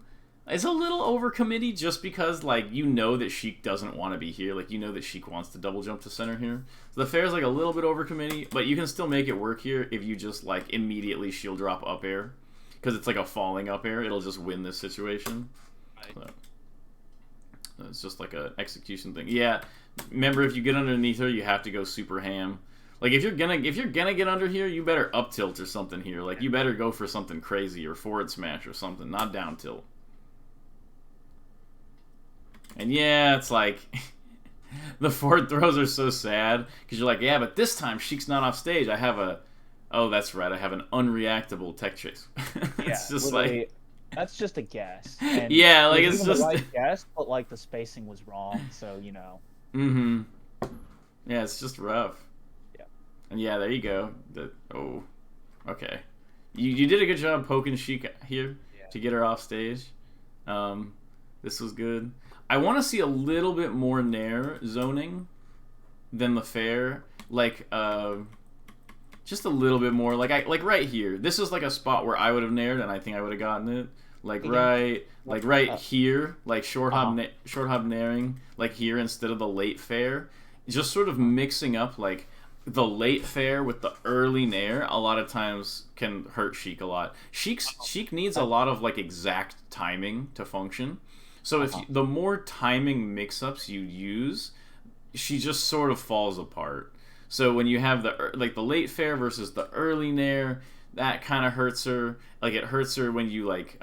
overcommitty just because like you know that Sheik doesn't want to be here. Like you know that Sheik wants to double jump to center here. So the fair is like a little bit overcommitty, but you can still make it work here if you just like immediately shield drop up air, because it's like a falling up air. It'll just win this situation. So it's just like an execution thing. Yeah, remember if you get underneath her, you have to go super ham. Like if you're gonna get under here, you better up tilt or something here. Like you better go for something crazy or forward smash or something, not down tilt. And yeah, it's like the forward throws are so sad because you're like, yeah, but this time Sheik's not off stage. I have a, oh, that's right, I have an unreactable tech chase. It's just like, that's just a guess. And yeah, like it's just the right guess, but like the spacing was wrong, so you know. Yeah, it's just rough. Yeah. And yeah, there you go. Okay. You did a good job poking Sheik here to get her off stage. This was good. I want to see a little bit more nair zoning than the fair. Like, just a little bit more. Like right here. This is like a spot where I would have naired, and I think I would have gotten it. Like right here, like short hop nairing, like here instead of the late fair. Just sort of mixing up like the late fair with the early nair a lot of times can hurt Sheik a lot. Sheik needs a lot of like exact timing to function. So if the more timing mix-ups you use, she just sort of falls apart. So when you have the late fair versus the early nair, that kind of hurts her. Like it hurts her when you like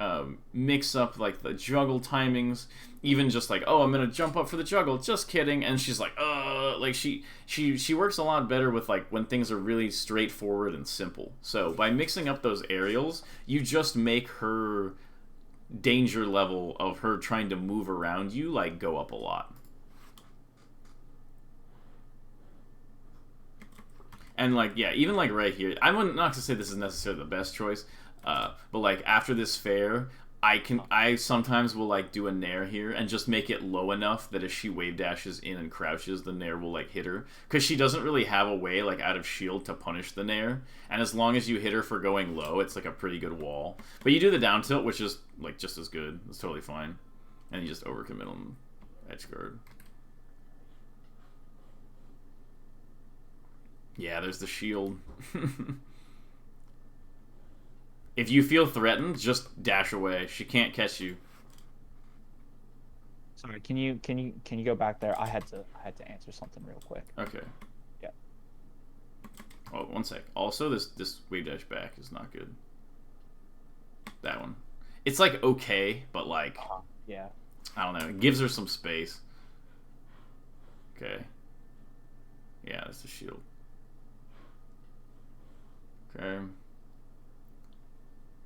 mix up like the juggle timings. Even just like, oh, I'm gonna jump up for the juggle. Just kidding. And she's like, like she works a lot better with like when things are really straightforward and simple. So by mixing up those aerials, you just make her danger level of her trying to move around you like go up a lot. And like yeah, even like right here, I'm not to say this is necessarily the best choice, but like after this fair, I sometimes will like do a nair here and just make it low enough that if she wave dashes in and crouches, the nair will like hit her, because she doesn't really have a way like out of shield to punish the nair, and as long as you hit her for going low, it's like a pretty good wall. But you do the down tilt, which is like just as good. It's totally fine, and you just overcommit on edge guard. Yeah, there's the shield. If you feel threatened, just dash away. She can't catch you. Sorry, can you go back there? I had to answer something real quick. Okay. Yeah. Oh, one sec. Also, this wave dash back is not good. That one. It's like okay, but like yeah. I don't know. It gives her some space. Okay. Yeah, that's the shield. Okay.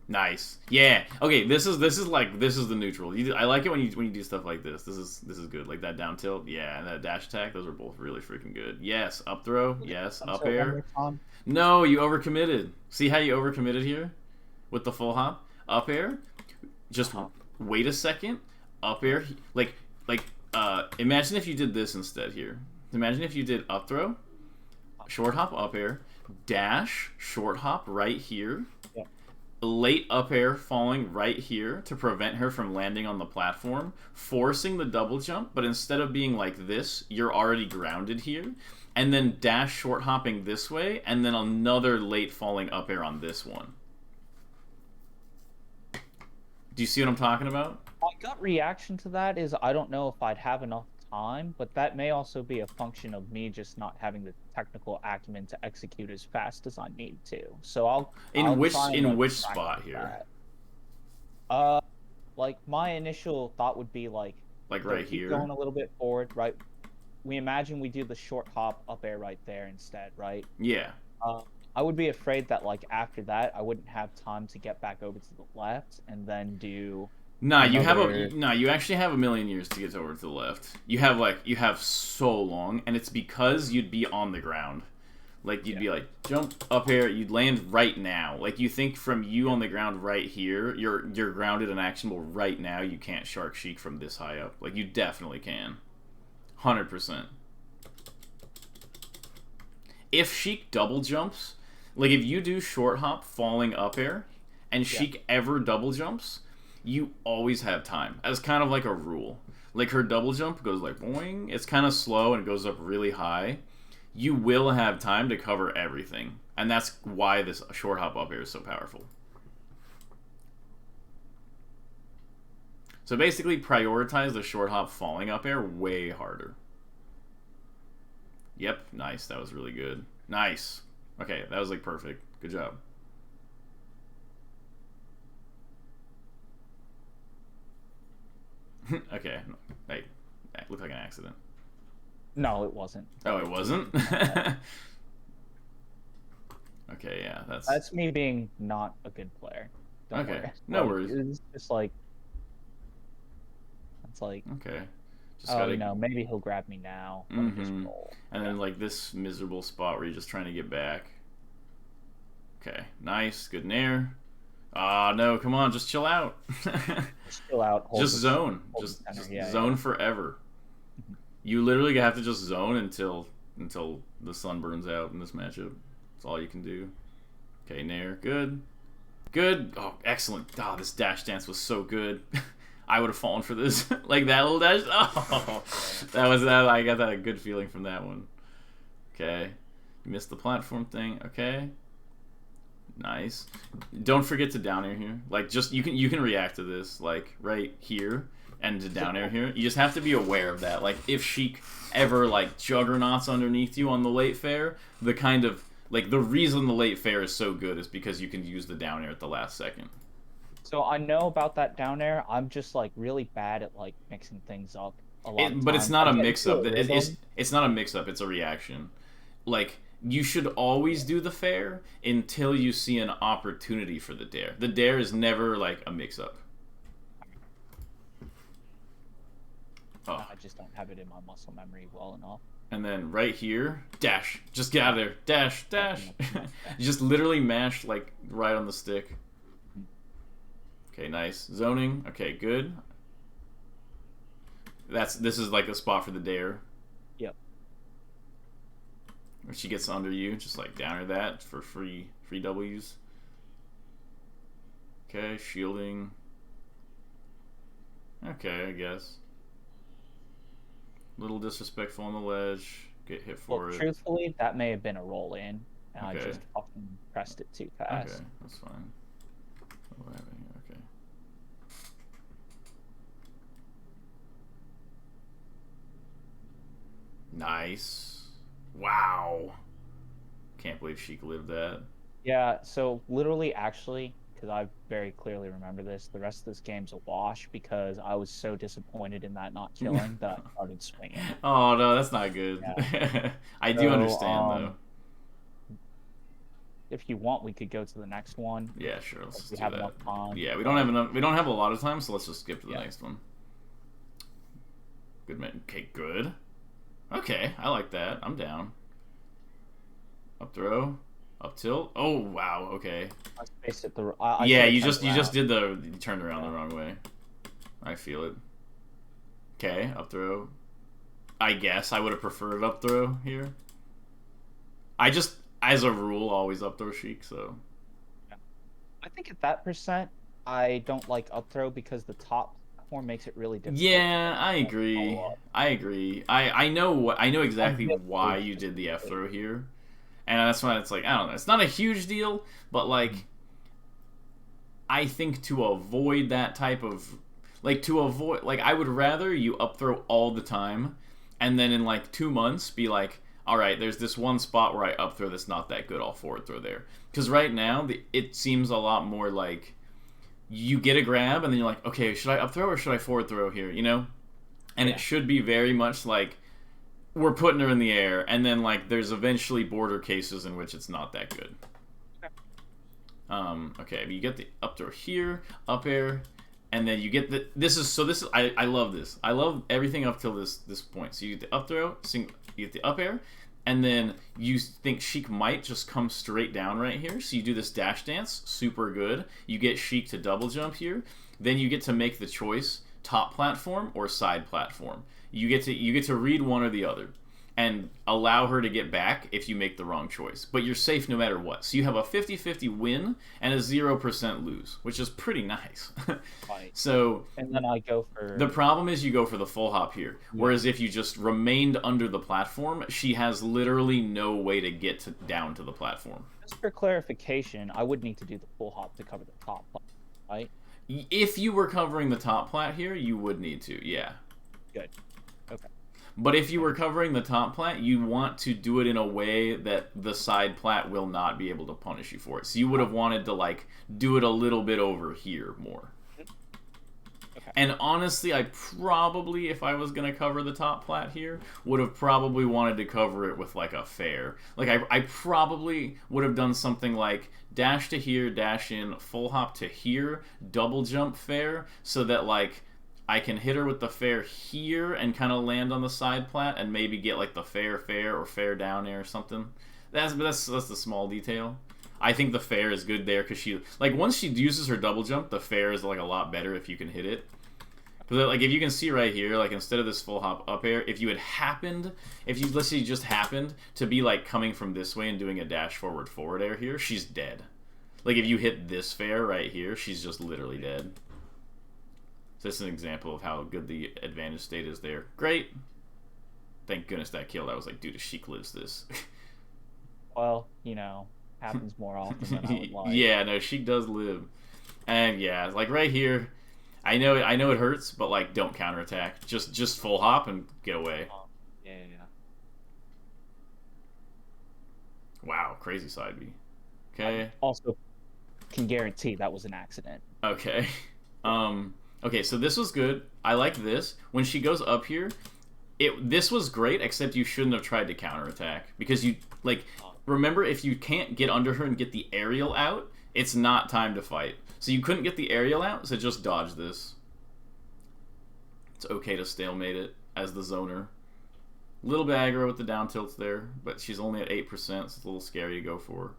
Nice. Yeah. Okay. This is the neutral. I like it when you do stuff like this. This is good. Like that down tilt. Yeah, and that dash attack. Those are both really freaking good. Yes. Up throw. Yes. Up air. No, you overcommitted. See how you overcommitted here with the full hop. Up air. Just wait a second. Up air. Imagine if you did this instead here. Imagine if you did up throw, short hop up air, dash, short hop right here. Yeah. Late up air falling right here to prevent her from landing on the platform, forcing the double jump, but instead of being like this, you're already grounded here, and then dash short hopping this way, and then another late falling up air on this one. Do you see what I'm talking about? My gut reaction to that is I don't know if I'd have enough time, but that may also be a function of me just not having the technical acumen to execute as fast as I need to. So I'll try and in like which practice spot here? that. Uh, like my initial thought would be like, Like so right keep here? going a little bit forward, right? We imagine we do the short hop up air right there instead, right? Yeah. Uh, I would be afraid that like after that, I wouldn't have time to get back over to the left and then do Nah, another. you actually have a million years to get over to the left. You have so long, and it's because you'd be on the ground. Like you'd be like jump up here, you'd land right now. Like you think from you on the ground right here, you're grounded and actionable right now. You can't shark Sheik from this high up. Like you definitely can, 100%. If Sheik double jumps, like if you do short hop falling up air, and Sheik ever double jumps, you always have time. As kind of like a rule. Like her double jump goes like boing. It's kind of slow and it goes up really high. You will have time to cover everything, and that's why this short hop up air is so powerful. So basically, prioritize the short hop falling up air way harder. Yep, nice. That was really good. Nice. Okay, that was like perfect. Good job. Okay, hey, that looked like an accident. No, it wasn't. Oh, it wasn't? Okay, yeah, That's me being not a good player. Don't okay, worry. no Like, worries. it's just like it's like, Okay, just oh, gotta. maybe he'll grab me now. Let me just roll. And then like this miserable spot where you're just trying to get back. Okay, nice, good nair. Ah, no, come on, just chill out. Just chill out. Just the- zone. hold the Just center. zone forever. You literally have to just zone until the sun burns out in this matchup. That's all you can do. Okay, nair, good. Good. Oh, excellent. Ah, this dash dance was so good. I would have fallen for this. Like that little dash. Oh, that was that. I got that good feeling from that one. Okay. You missed the platform thing. Okay. Nice. Don't forget to down air here. Like just you can react to this like right here and to down air here. You just have to be aware of that. Like if Sheik ever like juggernauts underneath you on the late fair, the kind of like the reason the late fair is so good is because you can use the down air at the last second. So I know about that down air. I'm just like really bad at like mixing things up a lot of But it's times. not I a get mix into up. a rhythm. It's not a mix up. It's a reaction. Like you should always do the fair until you see an opportunity for the dare. The dare is never like a mix up. Oh. I just don't have it in my muscle memory well enough. And then right here, dash. Just get out of there. Dash, dash. You just literally mash like right on the stick. Okay, nice. Zoning. Okay, good. This is like a spot for the dare. Yep. Where she gets under you, just like down her that for free W's. Okay, shielding. Okay, I guess. Little disrespectful on the ledge. Get hit for it. Truthfully, that may have been a roll in, and Okay. I just fucking pressed it too fast. Okay, that's fine. What happened here? Okay. Nice. Wow. Can't believe Sheik lived that. Yeah, so literally, actually, because I very clearly remember this, the rest of this game's a wash because I was so disappointed in that not killing that I started swinging. Oh no, that's not good. Yeah. I do understand though. If you want, we could go to the next one. Yeah, sure. Let's just We do have that. enough time. Yeah, we don't have enough. We don't have a lot of time, so let's just skip to the Yeah. next one. Good man. Okay, good. Okay, I like that. I'm down. Up throw, up tilt. Oh wow. Okay. I spaced it the. Yeah, you just did you turned around the wrong way. I feel it. Okay, up throw. I guess I would have preferred up throw here. I just, as a rule, always up throw Sheik. So. I think at that percent, I don't like up throw because the top platform makes it really difficult. Yeah, I agree. I agree. I know exactly why you did the F throw here, and that's why it's like I don't know. It's not a huge deal, but like I think to avoid that type of Like, to avoid, like, I would rather you up throw all the time, and then in like 2 months be like, all right, there's this one spot where I up throw that's not that good, I'll forward throw there. Because right now it seems a lot more like you get a grab and then you're like, okay, should I up throw or should I forward throw here, you know? And it should be very much like we're putting her in the air, and then like there's eventually border cases in which it's not that good. Okay, you get the up throw here, up air, and then you get the I love this. I love everything up till this point. So you get the up throw, you get the up air, and then you think Sheik might just come straight down right here. So you do this dash dance, super good. You get Sheik to double jump here. Then you get to make the choice, top platform or side platform. You get to read one or the other and allow her to get back if you make the wrong choice. But you're safe no matter what. So you have a 50-50 win and a 0% lose, which is pretty nice. Right. So and then I go for... The problem is you go for the full hop here. Whereas if you just remained under the platform, she has literally no way to get down to the platform. Just for clarification, I would need to do the full hop to cover the top, right? If you were covering the top plat here, you would need to, yeah. Good. Okay. But if you were covering the top plat, you want to do it in a way that the side plat will not be able to punish you for it. So you would have wanted to, like, do it a little bit over here more. Okay. And honestly, I probably, if I was going to cover the top plat here, would have probably wanted to cover it with, like, a fair. Like, I probably would have done something like dash to here, dash in, full hop to here, double jump fair, so that, like, I can hit her with the fair here and kind of land on the side plat and maybe get like the fair or fair down air or something. That's the small detail. I think the fair is good there because she, like, once she uses her double jump, the fair is like a lot better if you can hit it. Because like if you can see right here, like instead of this full hop up air, if you let's say you just happened to be like coming from this way and doing a dash forward air here, she's dead. Like if you hit this fair right here, she's just literally dead. So this is an example of how good the advantage state is there. Great. Thank goodness that killed. I was like, dude, if Sheik lives this. Well, you know, happens more often than I would like. Yeah, no, Sheik does live. And yeah, like right here, I know it hurts, but like don't counterattack. Just full hop and get away. Yeah. Wow, crazy side B. Okay. Also, can guarantee that was an accident. Okay. Okay, so this was good. I like this. When she goes up here, this was great, except you shouldn't have tried to counterattack. Because you, like, remember, if you can't get under her and get the aerial out, it's not time to fight. So you couldn't get the aerial out, so just dodge this. It's okay to stalemate it as the zoner. Little bit aggro with the down tilts there, but she's only at 8%, so it's a little scary to go for.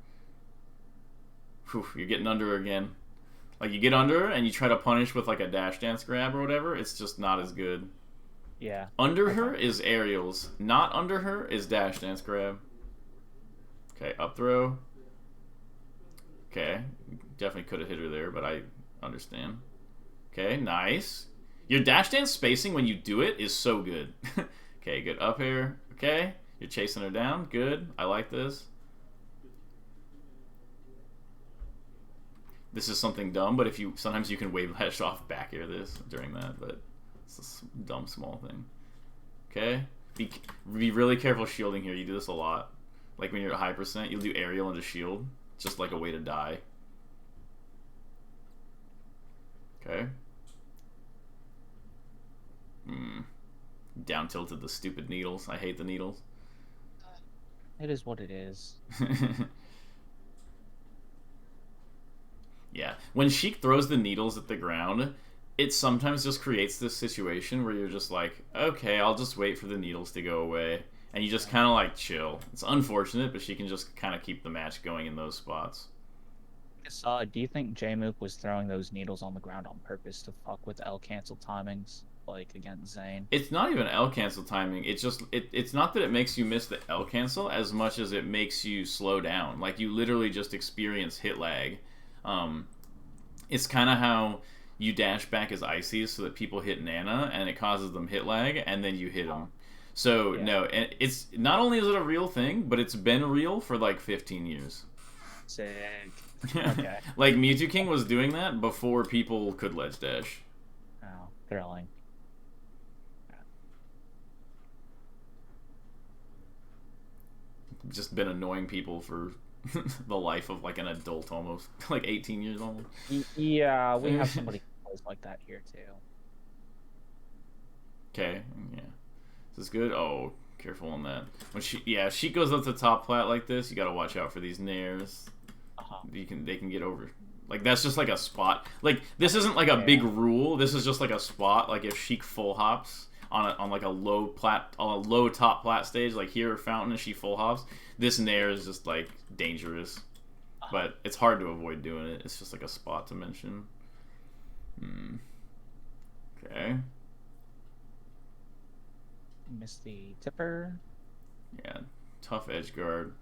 Whew, you're getting under her again. Like, you get under her and you try to punish with, like, a dash dance grab or whatever, it's just not as good. Yeah. Under her is aerials. Not under her is dash dance grab. Okay, up throw. Okay, definitely could have hit her there, but I understand. Okay, nice. Your dash dance spacing when you do it is so good. Okay, good up air. Okay, you're chasing her down. Good, I like this. This is something dumb, but sometimes you can wave lash off back air this during that, but it's a dumb small thing. Okay, be really careful shielding here. You do this a lot. Like when you're at high percent, you'll do aerial into shield, just like a way to die. Okay. Down tilted the stupid needles. I hate the needles. It is what it is. Yeah. When Sheik throws the needles at the ground, it sometimes just creates this situation where you're just like, okay, I'll just wait for the needles to go away. And you just kind of like chill. It's unfortunate, but she can just kind of keep the match going in those spots. Do you think Jmook was throwing those needles on the ground on purpose to fuck with L cancel timings, like against Zane? It's not even L cancel timing. It's just it's not that it makes you miss the L cancel as much as it makes you slow down. Like you literally just experience hit lag. It's kind of how you dash back as ices so that people hit Nana and it causes them hit lag and then you hit them. So yeah. No, and it's not only is it a real thing, but it's been real for like 15 years. Sick. Okay. Like Mewtwo King was doing that before people could ledge dash. Oh. thrilling. Just been annoying people for the life of like an adult almost. Like 18 years old. Yeah, we have somebody who plays like that here too. Okay, yeah. Is this good? Oh, careful on that. When she goes up the top plat like this, you gotta watch out for these nairs. They can get over. Like that's just like a spot. Like this isn't like a big rule. This is just like a spot. Like if Sheik full hops on like a low top plat stage, like here or Fountain, and she full hops, this nair is just like dangerous. But it's hard to avoid doing it. It's just like a spot to mention. Okay. Miss the tipper. Yeah, tough edge guard.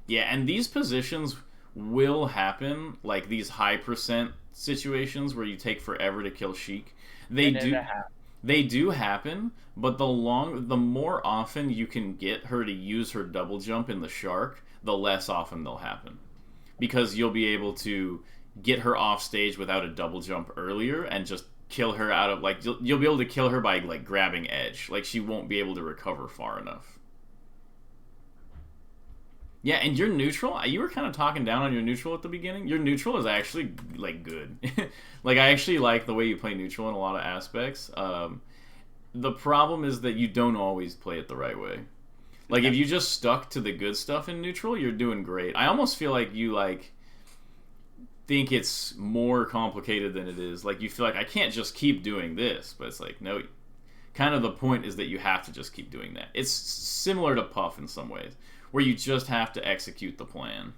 Yeah, and these positions will happen, like these high percent situations where you take forever to kill Sheik. They do happen, but the more often you can get her to use her double jump in the shark, the less often they'll happen. Because you'll be able to get her off stage without a double jump earlier and just kill her out of like you'll be able to kill her by like grabbing edge. Like she won't be able to recover far enough. Yeah, and your neutral, you were kind of talking down on your neutral at the beginning. Your neutral is actually, like, good. Like, I actually like the way you play neutral in a lot of aspects. The problem is that you don't always play it the right way. Like, if you just stuck to the good stuff in neutral, you're doing great. I almost feel like you, like, think it's more complicated than it is. Like, you feel like, I can't just keep doing this. But it's like, no, kind of the point is that you have to just keep doing that. It's similar to Puff in some ways, where you just have to execute the plan.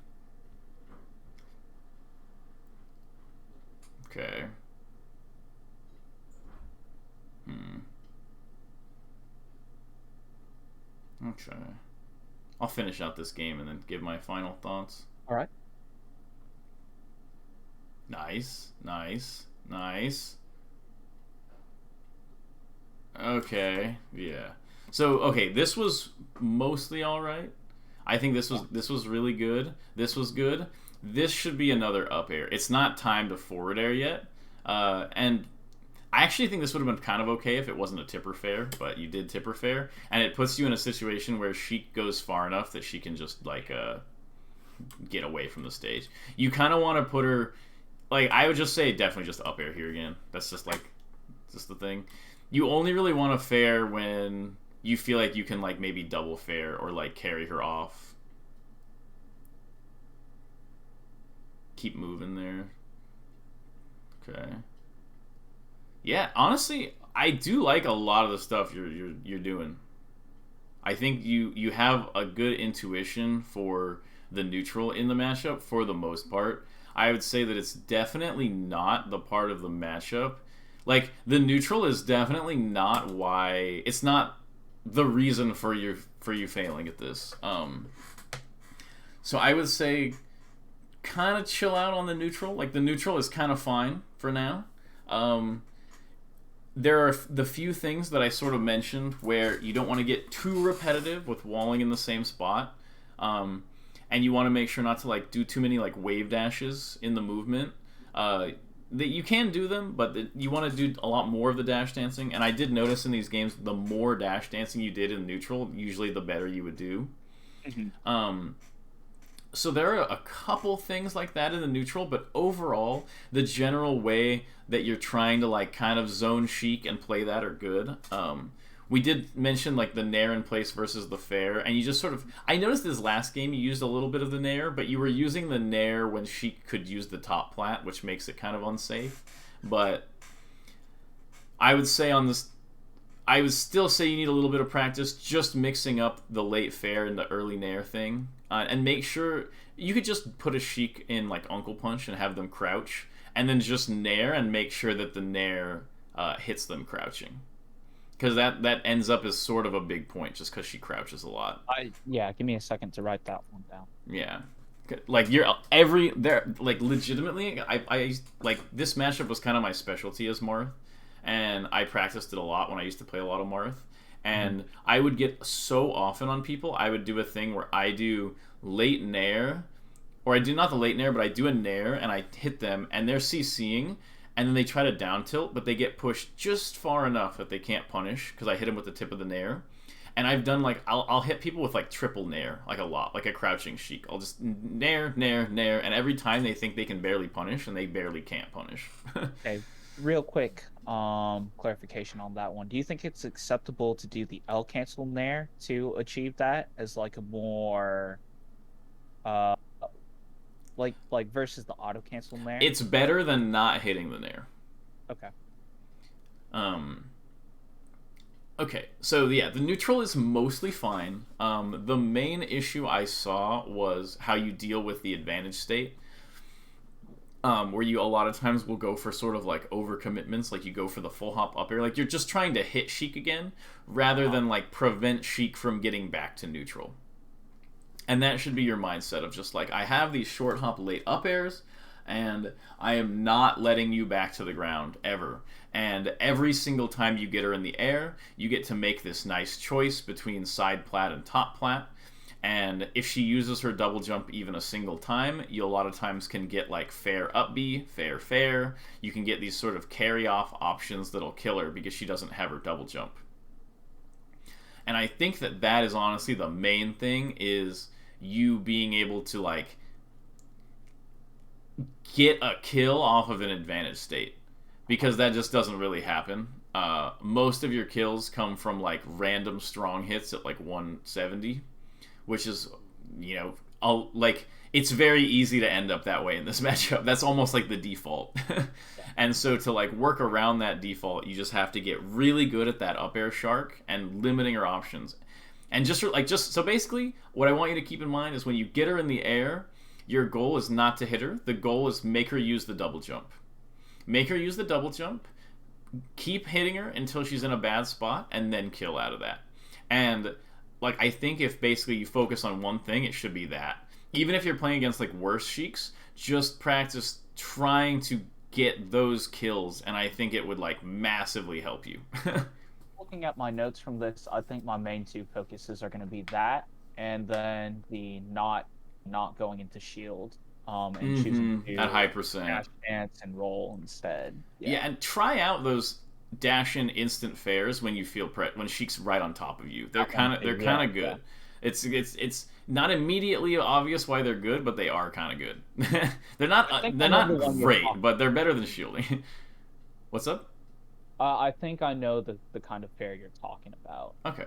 Okay. Okay. I'll finish out this game and then give my final thoughts. Alright. Nice. Nice. Nice. Okay. Yeah. So, okay, this was mostly alright. I think this was really good. This was good. This should be another up air. It's not time to forward air yet. And I actually think this would have been kind of okay if it wasn't a tipper fair, but you did tipper fair. And it puts you in a situation where Sheik goes far enough that she can just, like, get away from the stage. You kind of want to put her... Like, I would just say definitely just up air here again. That's just, like, just the thing. You only really want to fair when you feel like you can, like, maybe double fair or, like, carry her off. Keep moving there. Okay. Yeah, honestly, I do like a lot of the stuff you're doing. I think you have a good intuition for the neutral in the matchup for the most part. I would say that it's definitely not the part of the matchup. Like, the neutral is definitely not why... It's not the reason for you failing at this. So I would say kind of chill out on the neutral. Like, the neutral is kind of fine for now. There are the few things that I sort of mentioned where you don't want to get too repetitive with walling in the same spot. And you want to make sure not to, like, do too many, like, wave dashes in the movement. That you can do them, but you want to do a lot more of the dash dancing. And I did notice in these games, the more dash dancing you did in neutral, usually the better you would do. Mm-hmm. So there are a couple things like that in the neutral, but overall, the general way that you're trying to, like, kind of zone Sheik and play that are good. We did mention, like, the nair in place versus the fair, and you just sort of... I noticed this last game you used a little bit of the nair, but you were using the nair when Sheik could use the top plat, which makes it kind of unsafe. But I would say on this... I would still say you need a little bit of practice just mixing up the late fair and the early nair thing. And make sure... You could just put a Sheik in, like, Uncle Punch and have them crouch, and then just nair and make sure that the nair hits them crouching. Because that ends up as sort of a big point, just because she crouches a lot. Yeah, give me a second to write that one down. Yeah, like legitimately, I like this matchup was kind of my specialty as Marth, and I practiced it a lot when I used to play a lot of Marth, and I would get so often on people. I would do a thing where I do late nair, or I do not the late nair, but I do a nair and I hit them, and they're CCing. and then they try to down tilt, but they get pushed just far enough that they can't punish because I hit them with the tip of the nair. And I've done like I'll hit people with like triple nair, like a lot, like a crouching Sheik. I'll just nair, nair, nair, and every time they think they can barely punish, and they barely can't punish. Okay, real quick, clarification on that one. Do you think it's acceptable to do the L cancel nair to achieve that as like a more, uh, like versus the auto cancel nair? It's better than not hitting the nair. Okay. Okay, so yeah, the neutral is mostly fine. The main issue I saw was how you deal with the advantage state. Where you a lot of times will go for sort of like overcommitments, like you go for the full hop up air, like you're just trying to hit Sheik again, rather than like prevent Sheik from getting back to neutral. And that should be your mindset of just like, I have these short hop late up airs, and I am not letting you back to the ground ever. And every single time you get her in the air, you get to make this nice choice between side plat and top plat. And if she uses her double jump even a single time, you a lot of times can get like fair up B, fair fair. You can get these sort of carry off options that'll kill her because she doesn't have her double jump. And I think that that is honestly the main thing, is you being able to like get a kill off of an advantage state, because that just doesn't really happen. Most of your kills come from like random strong hits at like 170, which is, you know, like it's very easy to end up that way in this matchup. That's almost like the default. And so to like work around that default, you just have to get really good at that up air shark and limiting her options. And just so basically what I want you to keep in mind is when you get her in the air, your goal is not to hit her. The goal is make her use the double jump. Make her use the double jump. Keep hitting her until she's in a bad spot, and then kill out of that. And like, I think if basically you focus on one thing, it should be that. Even if you're playing against like worse Sheiks, just practice trying to get those kills, and I think it would like massively help you. Looking at my notes from this, I think my main two focuses are going to be that, and then the not going into shield, and choosing to at high percent dash, dance, and roll instead. Yeah, and try out those dash in instant fairs when you feel when Sheik's right on top of you. They're kind of good. Yeah. It's not immediately obvious why they're good, but they are kind of good. they're not great, but they're better than shielding. What's up? I think I know the kind of fair you're talking about. Okay.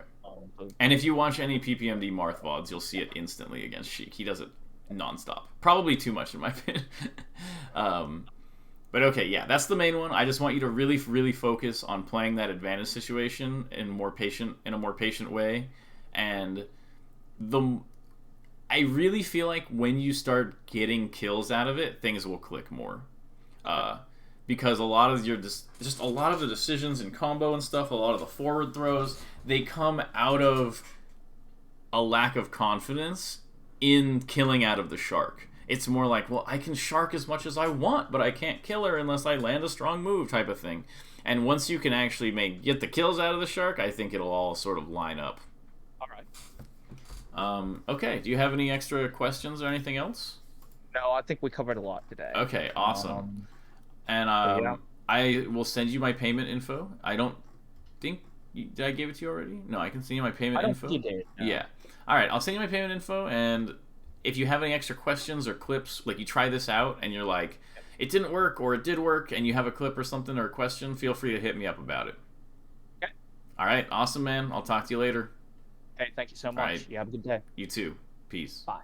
And if you watch any PPMD Marth VODs, you'll see it instantly against Sheik. He does it nonstop. Probably too much in my opinion. But okay, yeah, that's the main one. I just want you to really, really focus on playing that advantage situation in a more patient way. And I really feel like when you start getting kills out of it, things will click more. Because a lot of just a lot of the decisions in combo and stuff, a lot of the forward throws, they come out of a lack of confidence in killing out of the shark. It's more like, well, I can shark as much as I want, but I can't kill her unless I land a strong move type of thing. And once you can actually get the kills out of the shark, I think it'll all sort of line up. All right. Okay, do you have any extra questions or anything else? No, I think we covered a lot today. Okay, awesome. And yeah. I will send you my payment info. I don't think... Did I give it to you already? No, I can send you my payment info. I don't think you did. No. Yeah. All right, I'll send you my payment info, and if you have any extra questions or clips, like you try this out and you're like, it didn't work or it did work, and you have a clip or something or a question, feel free to hit me up about it. Okay. All right, awesome, man. I'll talk to you later. Hey, thank you so much. Right. You have a good day. You too. Peace. Bye.